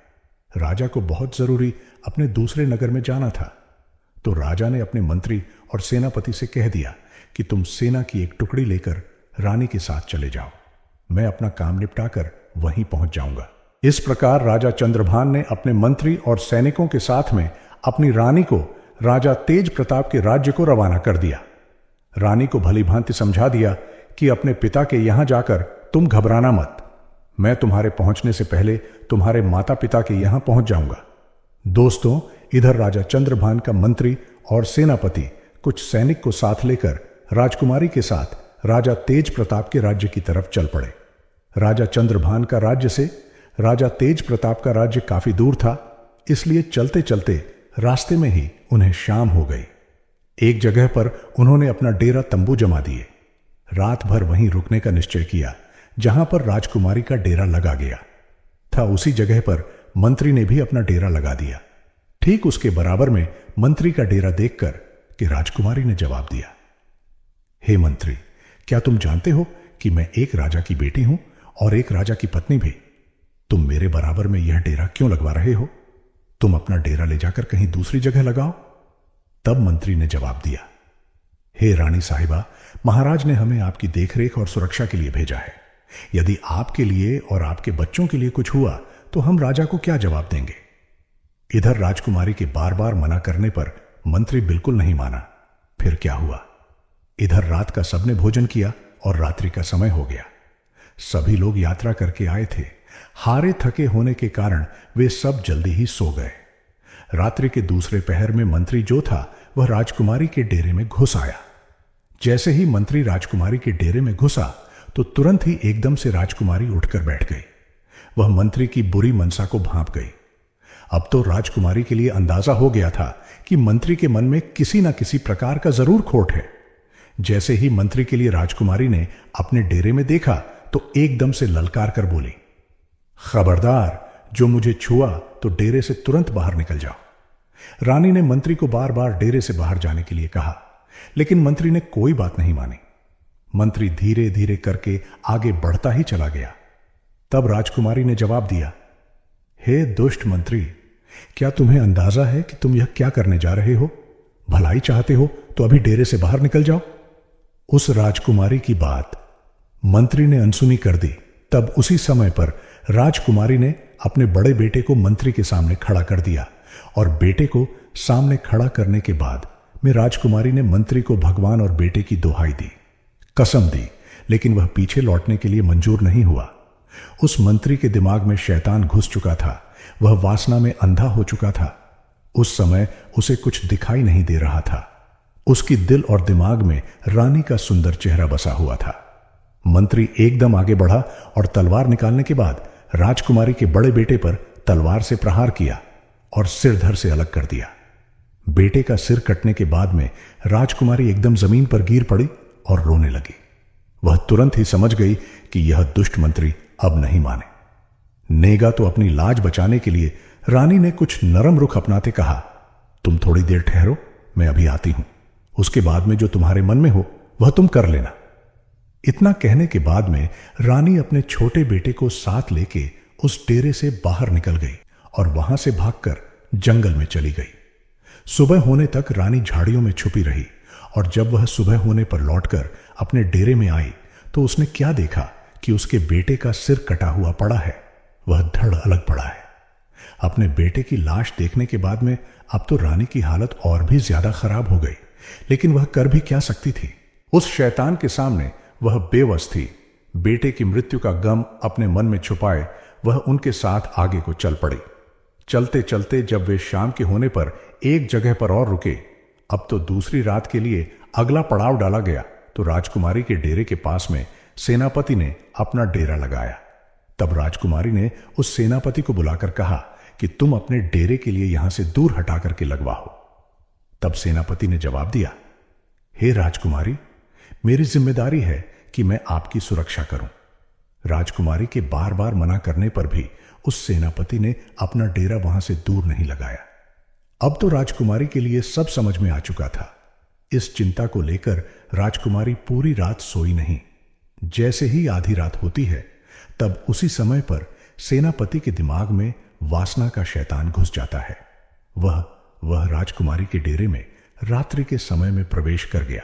राजा को बहुत जरूरी अपने दूसरे नगर में जाना था, तो राजा ने अपने मंत्री और सेनापति से कह दिया कि तुम सेना की एक टुकड़ी लेकर रानी के साथ चले जाओ, मैं अपना काम निपटाकर वहीं पहुंच जाऊंगा। इस प्रकार राजा चंद्रभान ने अपने मंत्री और सैनिकों के साथ में अपनी रानी को राजा तेज प्रताप के राज्य को रवाना कर दिया। रानी को भली भांति समझा दिया कि अपने पिता के यहां जाकर तुम घबराना मत, मैं तुम्हारे पहुंचने से पहले तुम्हारे माता पिता के यहां पहुंच जाऊंगा। दोस्तों, इधर राजा चंद्रभान का मंत्री और सेनापति कुछ सैनिक को साथ लेकर राजकुमारी के साथ राजा तेज प्रताप के राज्य की तरफ चल पड़े। राजा चंद्रभान का राज्य से राजा तेज प्रताप का राज्य काफी दूर था, इसलिए चलते चलते रास्ते में ही उन्हें शाम हो गई। एक जगह पर उन्होंने अपना डेरा तंबू जमा दिए। रात भर वहीं रुकने का निश्चय किया जहां पर राजकुमारी का डेरा लगा गया था। उसी जगह पर मंत्री ने भी अपना डेरा लगा दिया। ठीक उसके बराबर में मंत्री का डेरा देखकर कि राजकुमारी ने जवाब दिया, हे मंत्री, क्या तुम जानते हो कि मैं एक राजा की बेटी हूं और एक राजा की पत्नी भी? तुम मेरे बराबर में यह डेरा क्यों लगवा रहे हो? तुम अपना डेरा ले जाकर कहीं दूसरी जगह लगाओ। तब मंत्री ने जवाब दिया, हे रानी साहिबा, महाराज ने हमें आपकी देखरेख और सुरक्षा के लिए भेजा है। यदि आपके लिए और आपके बच्चों के लिए कुछ हुआ तो हम राजा को क्या जवाब देंगे? इधर राजकुमारी के बार बार मना करने पर मंत्री बिल्कुल नहीं माना। फिर क्या हुआ? इधर रात का सबने भोजन किया और रात्रि का समय हो गया। सभी लोग यात्रा करके आए थे। हारे थके होने के कारण वे सब जल्दी ही सो गए। रात्रि के दूसरे पहर में मंत्री जो था वह राजकुमारी के डेरे में घुस आया। जैसे ही मंत्री राजकुमारी के डेरे में घुसा तो तुरंत ही एकदम से राजकुमारी उठकर बैठ गई। वह मंत्री की बुरी मनसा को भांप गई। अब तो राजकुमारी के लिए अंदाजा हो गया था कि मंत्री के मन में किसी न किसी प्रकार का जरूर खोट है। जैसे ही मंत्री के लिए राजकुमारी ने अपने डेरे में देखा तो एकदम से ललकार कर बोली, खबरदार, जो मुझे छुआ तो डेरे से तुरंत बाहर निकल जाओ। रानी ने मंत्री को बार बार डेरे से बाहर जाने के लिए कहा, लेकिन मंत्री ने कोई बात नहीं मानी। मंत्री धीरे धीरे करके आगे बढ़ता ही चला गया। तब राजकुमारी ने जवाब दिया, हे दुष्ट मंत्री, क्या तुम्हें अंदाजा है कि तुम यह क्या करने जा रहे हो? भलाई चाहते हो तो अभी डेरे से बाहर निकल जाओ। उस राजकुमारी की बात मंत्री ने अनसुनी कर दी। तब उसी समय पर राजकुमारी ने अपने बड़े बेटे को मंत्री के सामने खड़ा कर दिया और बेटे को सामने खड़ा करने के बाद में राजकुमारी ने मंत्री को भगवान और बेटे की दुहाई दी, कसम दी, लेकिन वह पीछे लौटने के लिए मंजूर नहीं हुआ। उस मंत्री के दिमाग में शैतान घुस चुका था। वह वासना में अंधा हो चुका था। उस समय उसे कुछ दिखाई नहीं दे रहा था। उसकी दिल और दिमाग में रानी का सुंदर चेहरा बसा हुआ था। मंत्री एकदम आगे बढ़ा और तलवार निकालने के बाद राजकुमारी के बड़े बेटे पर तलवार से प्रहार किया और सिर धड़ से अलग कर दिया। बेटे का सिर कटने के बाद में राजकुमारी एकदम जमीन पर गिर पड़ी और रोने लगी। वह तुरंत ही समझ गई कि यह दुष्ट मंत्री अब नहीं माने। नेगा तो अपनी लाज बचाने के लिए रानी ने कुछ नरम रुख अपनाते कहा, तुम थोड़ी देर ठहरो, मैं अभी आती हूं। उसके बाद में जो तुम्हारे मन में हो वह तुम कर लेना। इतना कहने के बाद में रानी अपने छोटे बेटे को साथ लेके उस डेरे से बाहर निकल गई और वहां से भागकर जंगल में चली गई। सुबह होने तक रानी झाड़ियों में छुपी रही और जब वह सुबह होने पर लौटकर अपने डेरे में आई तो उसने क्या देखा कि उसके बेटे का सिर कटा हुआ पड़ा है। वह धड़ अलग पड़ा है। अपने बेटे की लाश देखने के बाद में अब तो रानी की हालत और भी ज्यादा खराब हो गई, लेकिन वह कर भी क्या सकती थी। उस शैतान के सामने वह बेवश थी। बेटे की मृत्यु का गम अपने मन में छुपाए वह उनके साथ आगे को चल पड़ी। चलते चलते जब वे शाम के होने पर एक जगह पर और रुके, अब तो दूसरी रात के लिए अगला पड़ाव डाला गया तो राजकुमारी के डेरे के पास में सेनापति ने अपना डेरा लगाया। तब राजकुमारी ने उस सेनापति को बुलाकर कहा कि तुम अपने डेरे के लिए यहां से दूर हटा करके लगवाओ। तब सेनापति ने जवाब दिया, हे राजकुमारी, मेरी जिम्मेदारी है कि मैं आपकी सुरक्षा करूं। राजकुमारी के बार बार मना करने पर भी उस सेनापति ने अपना डेरा वहां से दूर नहीं लगाया। अब तो राजकुमारी के लिए सब समझ में आ चुका था। इस चिंता को लेकर राजकुमारी पूरी रात सोई नहीं। जैसे ही आधी रात होती है, तब उसी समय पर सेनापति के दिमाग में वासना का शैतान घुस जाता है। वह राजकुमारी के डेरे में रात्रि के समय में प्रवेश कर गया।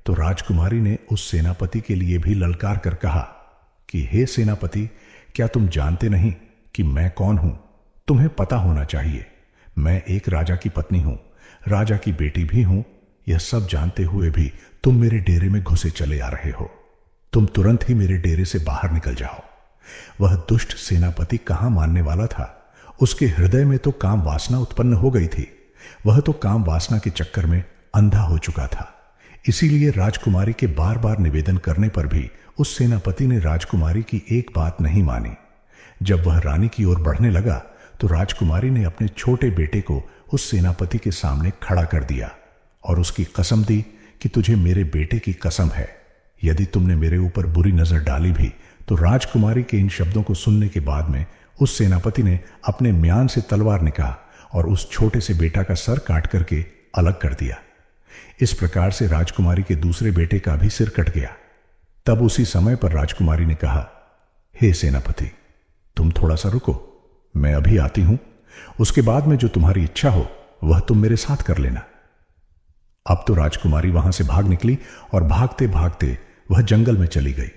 तो राजकुमारी ने उस सेनापति के लिए भी ललकार कर कहा कि हे सेनापति, क्या तुम जानते नहीं कि मैं कौन हूं? तुम्हें पता होना चाहिए, मैं एक राजा की पत्नी हूं, राजा की बेटी भी हूं। यह सब जानते हुए भी तुम मेरे डेरे में घुसे चले आ रहे हो। तुम तुरंत ही मेरे डेरे से बाहर निकल जाओ। वह दुष्ट सेनापति कहां मानने वाला था। उसके हृदय में तो काम वासना उत्पन्न हो गई थी। वह तो काम वासना के चक्कर में अंधा हो चुका था। इसीलिए राजकुमारी के बार बार निवेदन करने पर भी उस सेनापति ने राजकुमारी की एक बात नहीं मानी। जब वह रानी की ओर बढ़ने लगा तो राजकुमारी ने अपने छोटे बेटे को उस सेनापति के सामने खड़ा कर दिया और उसकी कसम दी कि तुझे मेरे बेटे की कसम है, यदि तुमने मेरे ऊपर बुरी नजर डाली भी तो। राजकुमारी के इन शब्दों को सुनने के बाद में उस सेनापति ने अपने म्यान से तलवार निकाला और उस छोटे से बेटा का सर काट करके अलग कर दिया। इस प्रकार से राजकुमारी के दूसरे बेटे का भी सिर कट गया। तब उसी समय पर राजकुमारी ने कहा, हे सेनापति, तुम थोड़ा सा रुको, मैं अभी आती हूं। उसके बाद में जो तुम्हारी इच्छा हो वह तुम मेरे साथ कर लेना। अब तो राजकुमारी वहां से भाग निकली और भागते भागते वह जंगल में चली गई।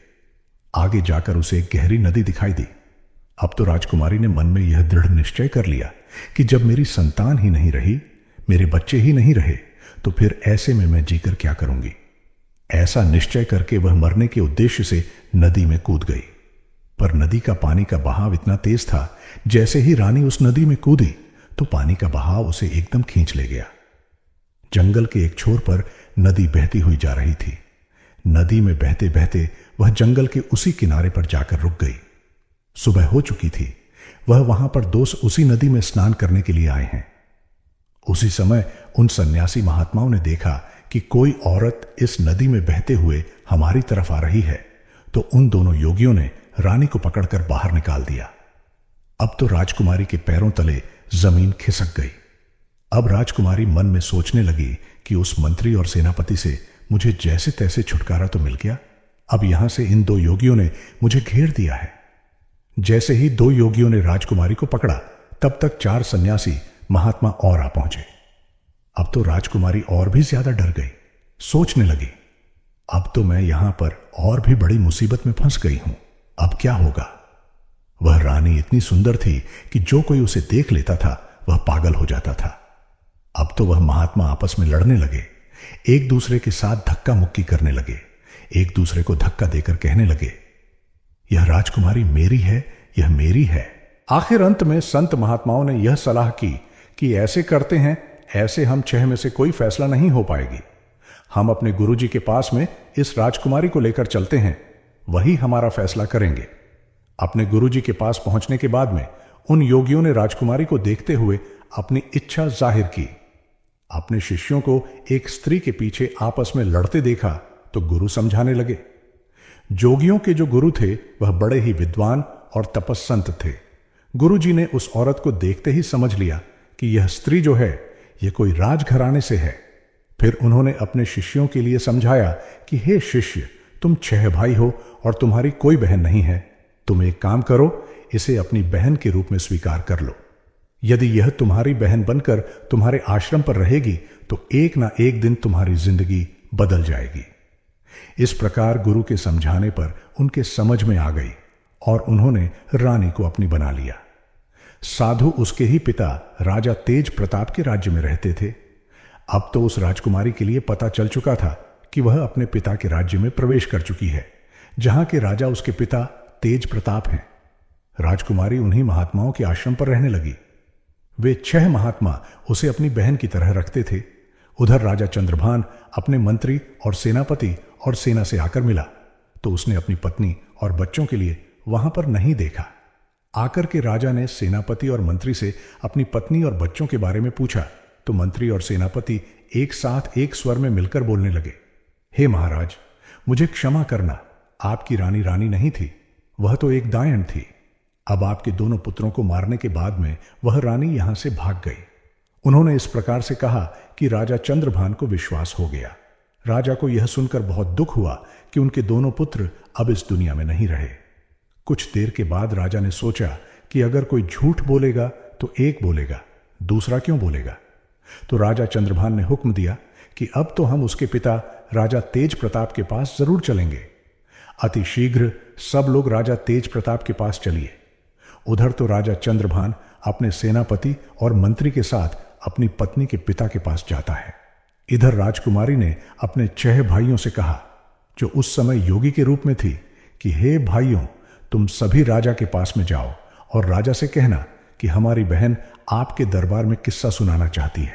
आगे जाकर उसे एक गहरी नदी दिखाई दी। अब तो राजकुमारी ने मन में यह दृढ़ निश्चय कर लिया कि जब मेरी संतान ही नहीं रही, मेरे बच्चे ही नहीं रहे, तो फिर ऐसे में मैं जीकर क्या करूंगी। ऐसा निश्चय करके वह मरने के उद्देश्य से नदी में कूद गई। पर नदी का पानी का बहाव इतना तेज था, जैसे ही रानी उस नदी में कूदी तो पानी का बहाव उसे एकदम खींच ले गया। जंगल के एक छोर पर नदी बहती हुई जा रही थी। नदी में बहते बहते वह जंगल के उसी किनारे पर जाकर रुक गई। सुबह हो चुकी थी। वह वहां पर दोस्त उसी नदी में स्नान करने के लिए आए हैं। उसी समय उन सन्यासी महात्माओं ने देखा कि कोई औरत इस नदी में बहते हुए हमारी तरफ आ रही है। तो उन दोनों योगियों ने रानी को पकड़कर बाहर निकाल दिया। अब तो राजकुमारी के पैरों तले जमीन खिसक गई। अब राजकुमारी मन में सोचने लगी कि उस मंत्री और सेनापति से मुझे जैसे तैसे छुटकारा तो मिल गया, अब यहां से इन दो योगियों ने मुझे घेर दिया है। जैसे ही दो योगियों ने राजकुमारी को पकड़ा, तब तक 4 सन्यासी महात्मा और आ पहुंचे। अब तो राजकुमारी और भी ज्यादा डर गई। सोचने लगी, अब तो मैं यहां पर और भी बड़ी मुसीबत में फंस गई हूं। अब क्या होगा। वह रानी इतनी सुंदर थी कि जो कोई उसे देख लेता था वह पागल हो जाता था। अब तो वह महात्मा आपस में लड़ने लगे, एक दूसरे के साथ धक्का मुक्की करने लगे, एक दूसरे को धक्का देकर कहने लगे, यह राजकुमारी मेरी है, यह मेरी है। आखिर अंत में संत महात्माओं ने यह सलाह की कि ऐसे करते हैं, ऐसे हम 6 में से कोई फैसला नहीं हो पाएगी। हम अपने गुरुजी के पास में इस राजकुमारी को लेकर चलते हैं, वही हमारा फैसला करेंगे। अपने गुरुजी के पास पहुंचने के बाद में उन योगियों ने राजकुमारी को देखते हुए अपनी इच्छा जाहिर की। अपने शिष्यों को एक स्त्री के पीछे आपस में लड़ते देखा तो गुरु समझाने लगे। जोगियों के जो गुरु थे वह बड़े ही विद्वान और तपस्संत थे। गुरुजी ने उस औरत को देखते ही समझ लिया कि यह स्त्री जो है यह कोई राजघराने से है। फिर उन्होंने अपने शिष्यों के लिए समझाया कि हे शिष्य, तुम 6 भाई हो और तुम्हारी कोई बहन नहीं है। तुम एक काम करो, इसे अपनी बहन के रूप में स्वीकार कर लो। यदि यह तुम्हारी बहन बनकर तुम्हारे आश्रम पर रहेगी तो एक ना एक दिन तुम्हारी जिंदगी बदल जाएगी। इस प्रकार गुरु के समझाने पर उनके समझ में आ गई और उन्होंने रानी को अपनी बना लिया। साधु उसके ही पिता राजा तेज प्रताप के राज्य में रहते थे। अब तो उस राजकुमारी के लिए पता चल चुका था कि वह अपने पिता के राज्य में प्रवेश कर चुकी है, जहां के राजा उसके पिता तेज प्रताप हैं। राजकुमारी उन्हीं महात्माओं के आश्रम पर रहने लगी। वे 6 महात्मा उसे अपनी बहन की तरह रखते थे। उधर राजा चंद्रभान अपने मंत्री और सेनापति और सेना से आकर मिला तो उसने अपनी पत्नी और बच्चों के लिए वहां पर नहीं देखा। आकर के राजा ने सेनापति और मंत्री से अपनी पत्नी और बच्चों के बारे में पूछा तो मंत्री और सेनापति एक साथ एक स्वर में मिलकर बोलने लगे, हे महाराज, मुझे क्षमा करना, आपकी रानी रानी नहीं थी, वह तो एक दायन थी। अब आपके दोनों पुत्रों को मारने के बाद में वह रानी यहां से भाग गई। उन्होंने इस प्रकार से कहा कि राजा चंद्रभान को विश्वास हो गया। राजा को यह सुनकर बहुत दुख हुआ कि उनके दोनों पुत्र अब इस दुनिया में नहीं रहे। कुछ देर के बाद राजा ने सोचा कि अगर कोई झूठ बोलेगा तो एक बोलेगा, दूसरा क्यों बोलेगा। तो राजा चंद्रभान ने हुक्म दिया कि अब तो हम उसके पिता राजा तेज प्रताप के पास जरूर चलेंगे। अति शीघ्र सब लोग राजा तेज प्रताप के पास चलिए। उधर तो राजा चंद्रभान अपने सेनापति और मंत्री के साथ अपनी पत्नी के पिता के पास जाता है। इधर राजकुमारी ने अपने 6 भाइयों से कहा, जो उस समय योगी के रूप में थी, कि हे भाइयों, तुम सभी राजा के पास में जाओ और राजा से कहना कि हमारी बहन आपके दरबार में किस्सा सुनाना चाहती है।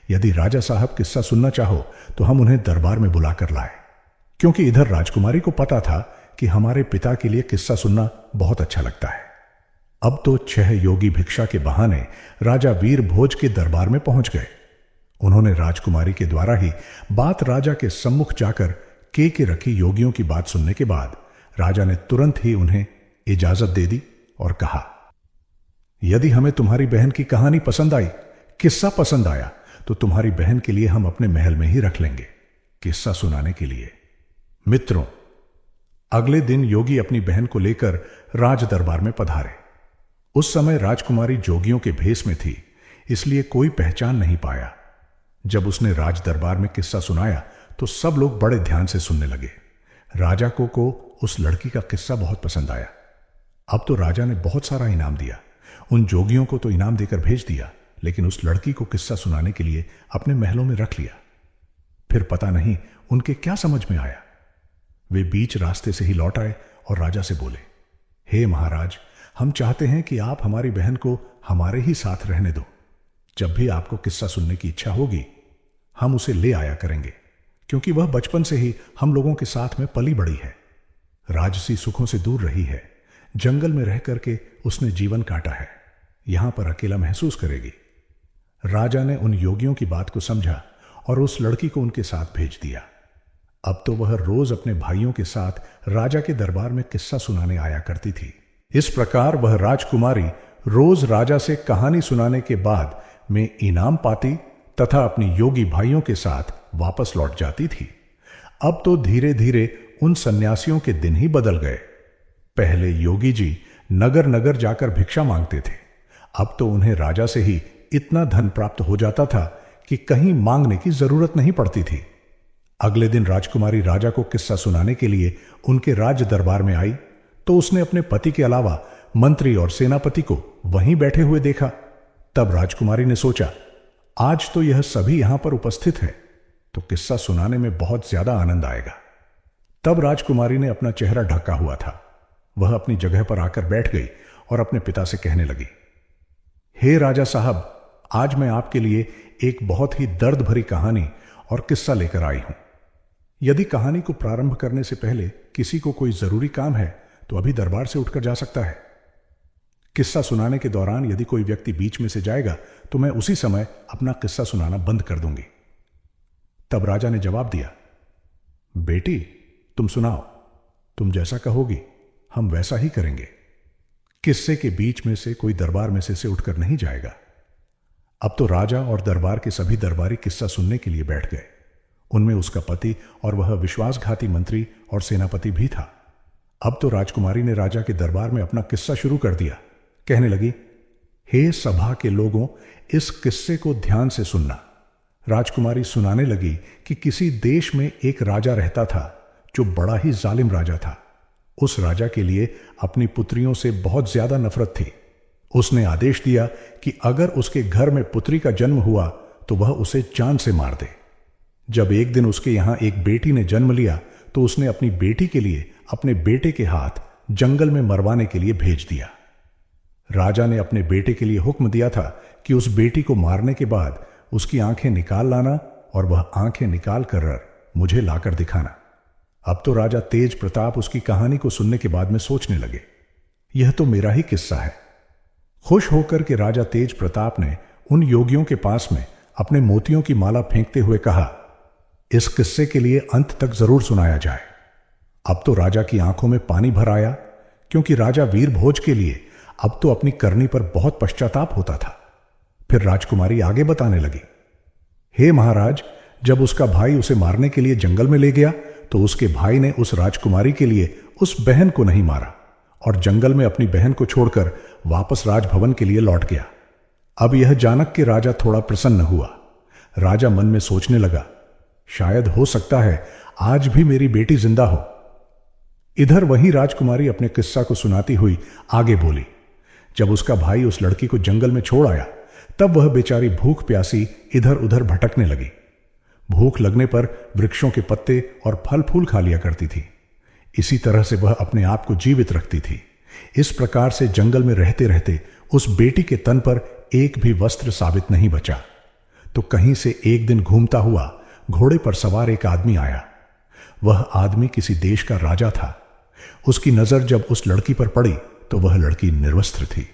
यदि राजा साहब किस्सा सुनना चाहो तो हम उन्हें दरबार में बुलाकर लाए। क्योंकि इधर राजकुमारी को पता था कि हमारे पिता के लिए किस्सा सुनना बहुत अच्छा लगता है। अब तो 6 योगी भिक्षा के बहाने राजा वीर भोज के दरबार में पहुंच गए। उन्होंने राजकुमारी के द्वारा ही बात राजा के सम्मुख जाकर के रखी योगियों की बात सुनने के बाद राजा ने तुरंत ही उन्हें इजाजत दे दी और कहा, यदि हमें तुम्हारी बहन की कहानी पसंद आई, किस्सा पसंद आया, तो तुम्हारी बहन के लिए हम अपने महल में ही रख लेंगे किस्सा सुनाने के लिए। मित्रों, अगले दिन योगी अपनी बहन को लेकर राज दरबार में पधारे। उस समय राजकुमारी जोगियों के भेष में थी, इसलिए कोई पहचान नहीं पाया। जब उसने राज दरबार में किस्सा सुनाया तो सब लोग बड़े ध्यान से सुनने लगे। राजा को उस लड़की का किस्सा बहुत पसंद आया। अब तो राजा ने बहुत सारा इनाम दिया। उन जोगियों को तो इनाम देकर भेज दिया, लेकिन उस लड़की को किस्सा सुनाने के लिए अपने महलों में रख लिया। फिर पता नहीं उनके क्या समझ में आया। वे बीच रास्ते से ही लौट आए और राजा से बोले, हे महाराज, हम चाहते हैं कि आप हमारी बहन को हमारे ही साथ रहने दो। जब भी आपको किस्सा सुनने की इच्छा होगी, हम उसे ले आया करेंगे, क्योंकि वह बचपन से ही हम लोगों के साथ में पली बड़ी है। राजसी सुखों से दूर रही है, जंगल में रह करके उसने जीवन काटा है, यहां पर अकेला महसूस करेगी। राजा ने उन योगियों की बात को समझा और उस लड़की को उनके साथ भेज दिया। अब तो वह रोज अपने भाइयों के साथ राजा के दरबार में किस्सा सुनाने आया करती थी। इस प्रकार वह राजकुमारी रोज राजा से कहानी सुनाने के बाद में इनाम पाती तथा अपनी योगी भाइयों के साथ वापस लौट जाती थी। अब तो धीरे धीरे उन सन्यासियों के दिन ही बदल गए। पहले योगी जी नगर नगर जाकर भिक्षा मांगते थे, अब तो उन्हें राजा से ही इतना धन प्राप्त हो जाता था कि कहीं मांगने की जरूरत नहीं पड़ती थी। अगले दिन राजकुमारी राजा को किस्सा सुनाने के लिए उनके राज दरबार में आई तो उसने अपने पति के अलावा मंत्री और सेनापति को वहीं बैठे हुए देखा। तब राजकुमारी ने सोचा, आज तो यह सभी यहां पर उपस्थित है, तो किस्सा सुनाने में बहुत ज्यादा आनंद आएगा। तब राजकुमारी ने अपना चेहरा ढका हुआ था। वह अपनी जगह पर आकर बैठ गई और अपने पिता से कहने लगी, हे राजा साहब, आज मैं आपके लिए एक बहुत ही दर्द भरी कहानी और किस्सा लेकर आई हूं। यदि कहानी को प्रारंभ करने से पहले किसी को कोई जरूरी काम है तो अभी दरबार से उठकर जा सकता है। किस्सा सुनाने के दौरान यदि कोई व्यक्ति बीच में से जाएगा तो मैं उसी समय अपना किस्सा सुनाना बंद कर दूंगी। तब राजा ने जवाब दिया, बेटी, तुम सुनाओ, तुम जैसा कहोगी हम वैसा ही करेंगे। किस्से के बीच में से कोई दरबार में से उठकर नहीं जाएगा। अब तो राजा और दरबार के सभी दरबारी किस्सा सुनने के लिए बैठ गए। उनमें उसका पति और वह विश्वासघाती मंत्री और सेनापति भी था। अब तो राजकुमारी ने राजा के दरबार में अपना किस्सा शुरू कर दिया। कहने लगी, हे सभा के लोगों, इस किस्से को ध्यान से सुनना। राजकुमारी सुनाने लगी कि किसी देश में एक राजा रहता था जो बड़ा ही जालिम राजा था। उस राजा के लिए अपनी पुत्रियों से बहुत ज्यादा नफरत थी। उसने आदेश दिया कि अगर उसके घर में पुत्री का जन्म हुआ तो वह उसे जान से मार दे। जब एक दिन उसके यहां एक बेटी ने जन्म लिया तो उसने अपनी बेटी के लिए अपने बेटे के हाथ जंगल में मरवाने के लिए भेज दिया। राजा ने अपने बेटे के लिए हुक्म दिया था कि उस बेटी को मारने के बाद उसकी आंखें निकाल लाना और वह आंखें निकाल कर मुझे लाकर दिखाना। अब तो राजा तेज प्रताप उसकी कहानी को सुनने के बाद में सोचने लगे, यह तो मेरा ही किस्सा है। खुश होकर के राजा तेज प्रताप ने उन योगियों के पास में अपने मोतियों की माला फेंकते हुए कहा, इस किस्से के लिए अंत तक जरूर सुनाया जाए। अब तो राजा की आंखों में पानी भर आया, क्योंकि राजा वीर भोज के लिए अब तो अपनी करनी पर बहुत पश्चाताप होता था। फिर राजकुमारी आगे बताने लगी, हे महाराज, जब उसका भाई उसे मारने के लिए जंगल में ले गया तो उसके भाई ने उस राजकुमारी के लिए उस बहन को नहीं मारा और जंगल में अपनी बहन को छोड़कर वापस राजभवन के लिए लौट गया। अब यह जानक के राजा थोड़ा प्रसन्न हुआ। राजा मन में सोचने लगा, शायद हो सकता है आज भी मेरी बेटी जिंदा हो। इधर वही राजकुमारी अपने किस्सा को सुनाती हुई आगे बोली, जब उसका भाई उस लड़की को जंगल में छोड़ आया तब वह बेचारी भूख प्यासी इधर उधर भटकने लगी। भूख लगने पर वृक्षों के पत्ते और फल फूल खा लिया करती थी। इसी तरह से वह अपने आप को जीवित रखती थी। इस प्रकार से जंगल में रहते रहते उस बेटी के तन पर एक भी वस्त्र साबित नहीं बचा। तो कहीं से एक दिन घूमता हुआ घोड़े पर सवार एक आदमी आया। वह आदमी किसी देश का राजा था। उसकी नजर जब उस लड़की पर पड़ी तो वह लड़की निर्वस्त्र थी।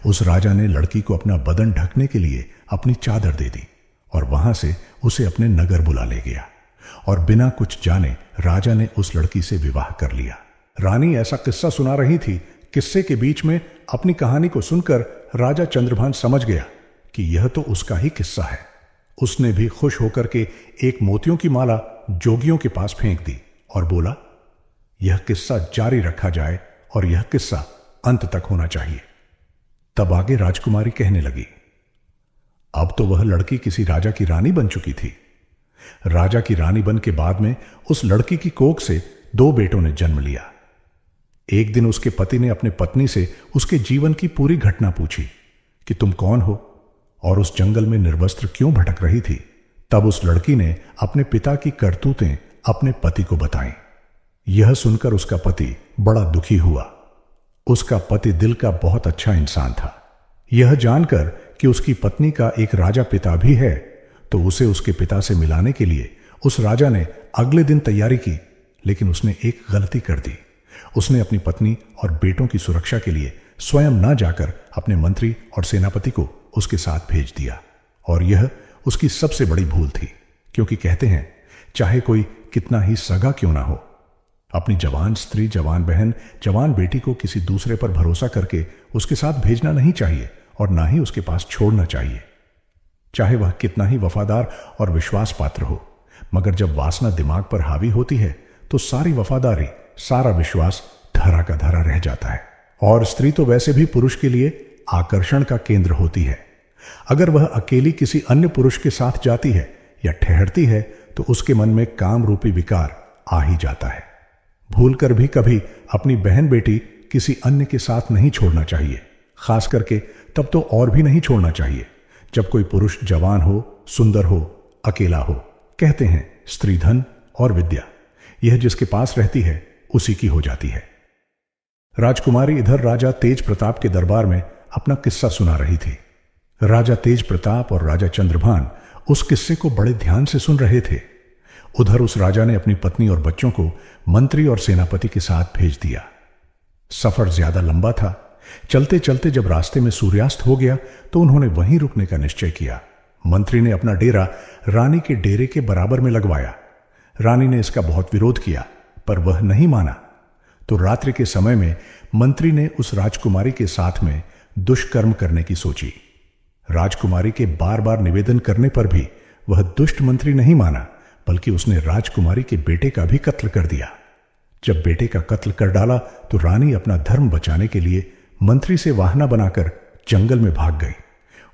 उस राजा ने लड़की को अपना बदन ढकने के लिए अपनी चादर दे दी और वहां से उसे अपने नगर बुला ले गया और बिना कुछ जाने राजा ने उस लड़की से विवाह कर लिया। रानी ऐसा किस्सा सुना रही थी। किस्से के बीच में अपनी कहानी को सुनकर राजा चंद्रभान समझ गया कि यह तो उसका ही किस्सा है। उसने भी खुश होकर के एक मोतियों की माला जोगियों के पास फेंक दी और बोला, यह किस्सा जारी रखा जाए और यह किस्सा अंत तक होना चाहिए। तब आगे राजकुमारी कहने लगी, अब तो वह लड़की किसी राजा की रानी बन चुकी थी। राजा की रानी बन के बाद में उस लड़की की कोख से 2 बेटों ने जन्म लिया। एक दिन उसके पति ने अपनी पत्नी से उसके जीवन की पूरी घटना पूछी कि तुम कौन हो और उस जंगल में निर्वस्त्र क्यों भटक रही थी। तब उस लड़की ने अपने पिता की करतूतें अपने पति को बताई। यह सुनकर उसका पति बड़ा दुखी हुआ। उसका पति दिल का बहुत अच्छा इंसान था। यह जानकर कि उसकी पत्नी का एक राजा पिता भी है तो उसे उसके पिता से मिलाने के लिए उस राजा ने अगले दिन तैयारी की, लेकिन उसने एक गलती कर दी। उसने अपनी पत्नी और बेटों की सुरक्षा के लिए स्वयं न जाकर अपने मंत्री और सेनापति को उसके साथ भेज दिया और यह उसकी सबसे बड़ी भूल थी, क्योंकि कहते हैं चाहे कोई कितना ही सगा क्यों ना हो, अपनी जवान स्त्री, जवान बहन, जवान बेटी को किसी दूसरे पर भरोसा करके उसके साथ भेजना नहीं चाहिए और ना ही उसके पास छोड़ना चाहिए, चाहे वह कितना ही वफादार और विश्वास पात्र हो। मगर जब वासना दिमाग पर हावी होती है तो सारी वफादारी, सारा विश्वास धरा का धरा रह जाता है। और स्त्री तो वैसे भी पुरुष के लिए आकर्षण का केंद्र होती है। अगर वह अकेली किसी अन्य पुरुष के साथ जाती है या ठहरती है तो उसके मन में काम रूपी विकार आ ही जाता है। भूलकर भी कभी अपनी बहन बेटी किसी अन्य के साथ नहीं छोड़ना चाहिए, खास करके तब तो और भी नहीं छोड़ना चाहिए जब कोई पुरुष जवान हो, सुंदर हो, अकेला हो। कहते हैं स्त्री धन और विद्या, यह जिसके पास रहती है उसी की हो जाती है। राजकुमारी इधर राजा तेज प्रताप के दरबार में अपना किस्सा सुना रही थी। राजा तेज प्रताप और राजा चंद्रभान उस किस्से को बड़े ध्यान से सुन रहे थे। उधर उस राजा ने अपनी पत्नी और बच्चों को मंत्री और सेनापति के साथ भेज दिया। सफर ज्यादा लंबा था। चलते चलते जब रास्ते में सूर्यास्त हो गया तो उन्होंने वहीं रुकने का निश्चय किया। मंत्री ने अपना डेरा रानी के डेरे के बराबर में लगवाया। रानी ने इसका बहुत विरोध किया पर वह नहीं माना। तो रात्रि के समय में मंत्री ने उस राजकुमारी के साथ में दुष्कर्म करने की सोची। राजकुमारी के बार बार निवेदन करने पर भी वह दुष्ट मंत्री नहीं माना, बल्कि उसने राजकुमारी के बेटे का भी कत्ल कर दिया। जब बेटे का कत्ल कर डाला तो रानी अपना धर्म बचाने के लिए मंत्री से वाहना बनाकर जंगल में भाग गई।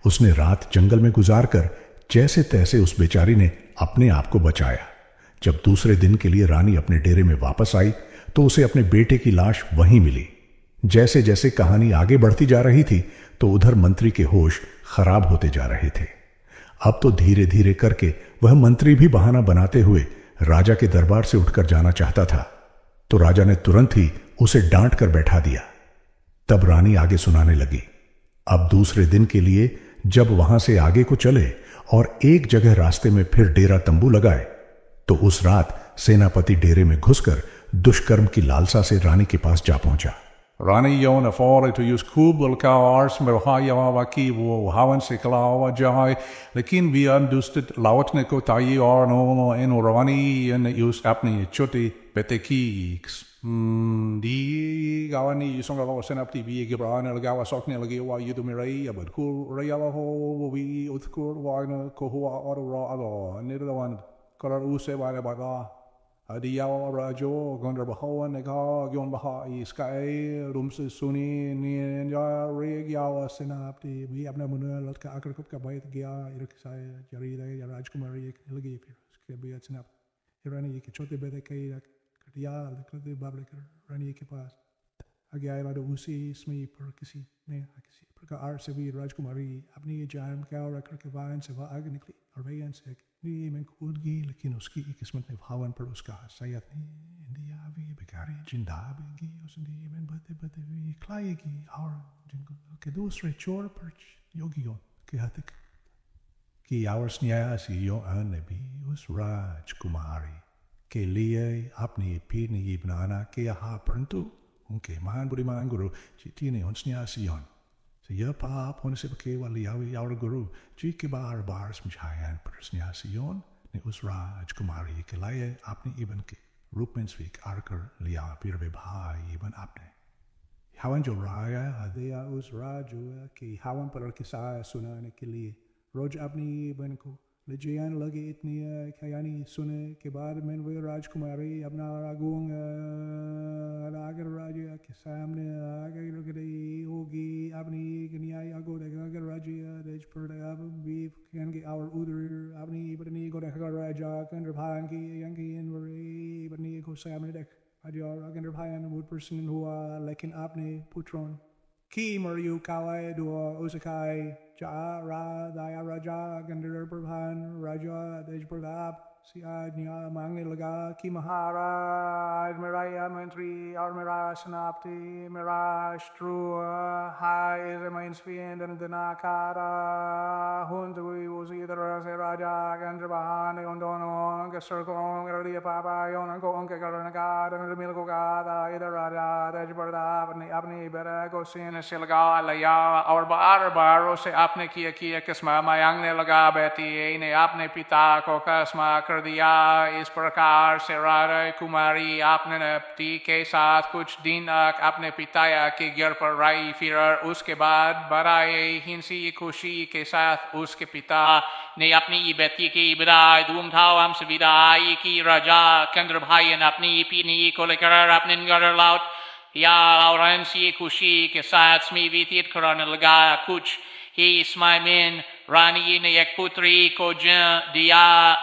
उसने रात जंगल में गुजारकर जैसे तैसे उस बेचारी ने अपने आप को बचाया। जब दूसरे दिन के लिए रानी अपने डेरे में वापस आई तो उसे अपने बेटे की लाश वहीं मिली। जैसे जैसे कहानी आगे बढ़ती जा रही थी तो उधर मंत्री के होश खराब होते जा रहे थे। अब तो धीरे धीरे करके वह मंत्री भी बहाना बनाते हुए राजा के दरबार से उठकर जाना चाहता था, तो राजा ने तुरंत ही उसे डांट कर बैठा दिया। तब रानी आगे सुनाने लगी। अब दूसरे दिन के लिए जब वहां से आगे को चले और एक जगह रास्ते में फिर डेरा तंबू लगाए तो उस रात सेनापति डेरे में घुसकर दुष्कर्म की लालसा से रानी के पास जा पहुंचा। Rani yon afore to use kubel ka ars merhaya waki wo hawan se kalawa jai lekin vi understood lawatne ko tayi or no en rani en use apni choti betekix di gawani songa gawa senapti vi gibran gawa sokne lagi wa yudumirai abad kul rayala ho vi utkur wa na ko huwa or ra alo nirwan karar use wa ba Adiyaw rajo gondar bahawan nega gyon baha iskai rumse suni ninja rig yawa senapti we apna muna latka akarkup ka bayat gya iruk sai jari da rajkumari ek lagi fir ke bayat senap irani ke chote bede kai kadiya lakde bable rani ke paas agya ila do usi smi per kisi ne kisi per ka ar sevi rajkumari apni jam ka rakar ke vain seva agnikli arbayan sek ni men kudgi lekin uski kismet ne bhawan per uska sayat ni india vi bekari jinda gi usndi men bate vi klayegi aur jingo ke dusre chor per yogion ke hatik ki hours nya si yo anabi us raj kumari ke liye apni pini ibnana ke ha prantu unke mahan budiman guru chitine onsnya sion So ya pa pon se ke wali yawi yaur guru ji ke bar smchayan persnya sion ne usraj kumari ke laye apne iban ke rupmensvik arkar liya pirve bhai iban apne hawan jo raya adya usraj ke hawan par ke sa suna ne ke liye roj apni iban ko lejian lagi itni kayani sune ke baad men ve rajkumari apna ragung agar raja ke samne agar gade hogi apni kaniya ago de agar raja dej per de ab vi kan ge our udur apni badani go de agar raja kan bhan ki yanki in vari badani ko samne de ajar agar bhan wood person hua lekin apne putron ki mariu kawai do usakai ja ra daya raja gandar prabhan raja dej pradap si ajnya mangi laga ki maharaj meraya mantri aur mera senapti mera stru hai is mein sviend and the nakara hund we was either as raja gandar bahan on dono ke circle ngali papa yon ko onke karana ga dan mil ko ga da either raja dej pradap ni apni bera ko sin silga laya aur bar se apne kiya kisma mayang ne laga beti ne apne pita ko kasma कर दिया इस प्रकार से राधा कुमारी आपने पति के साथ कुछ दिन तक अपने पिता के घर पर रही फिर उसके बाद बड़े हिंसी खुशी के साथ उसके पिता ने अपनी बेटी की विदाई धूमधाम से विदाई की राजा कंदर भाई ने अपनी पत्नी को लेकर अपने घर लौट या और हंसी खुशी के साथ स्मी व्यतीत करने लगा कुछ ही समय में रानी ने एक पुत्री को जन्म दिया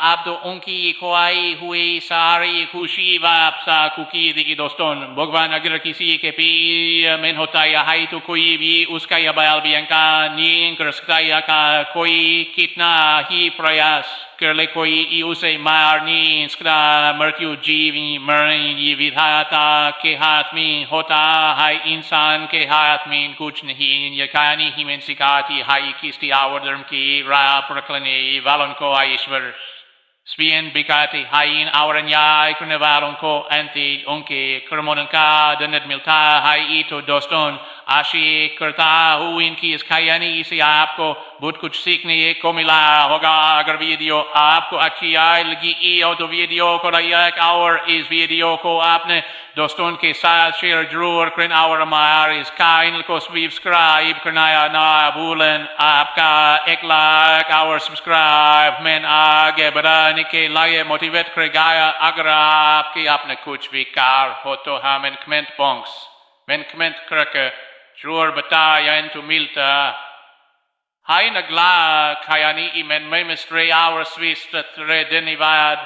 अब तो उनकी खोई हुई सारी खुशी वापसा कुकी दिखी दोस्तों भगवान अगर किसी के पीर में होता है तो कोई भी उसका यह बयाल बियंका नहीं कर सकता या का कोई कितना ही प्रयास कर ले कोई उसे मार नहीं सकता मृत्यु जीवी मरने विधाता के हाथ में होता है इंसान के हाथ में कुछ नहीं यह कहानी ही में सिखाती है किसी और धर्म की राह प्रकलने वालों को ईश्वर Svian bikati hain awaran yai करने वालों को अंति उनके कर्मों का दंड मिलता है तो दोस्तों आशी करता हूँ इनकी इस कहानी से आपको बहुत कुछ सीखने को मिला होगा अगर वीडियो आपको अच्छी आई लगी हो तो वीडियो को लाइक और इस वीडियो को आपने दोस्तों के साथ शेयर जरूर करें और हमारे इस चैनल को सब्सक्राइब करना ना भूलें आपका एक लाइक और सब्सक्राइब में आगे बढ़ाने के लिए मोटिवेट करेगा अगर आपके आपने कुछ विकार हो तो हमें कमेंट बॉक्स में कमेंट करके जरूर बताएं तो मिलता Hai nagla kayani imen may mystery our Swiss that red धन्यवाद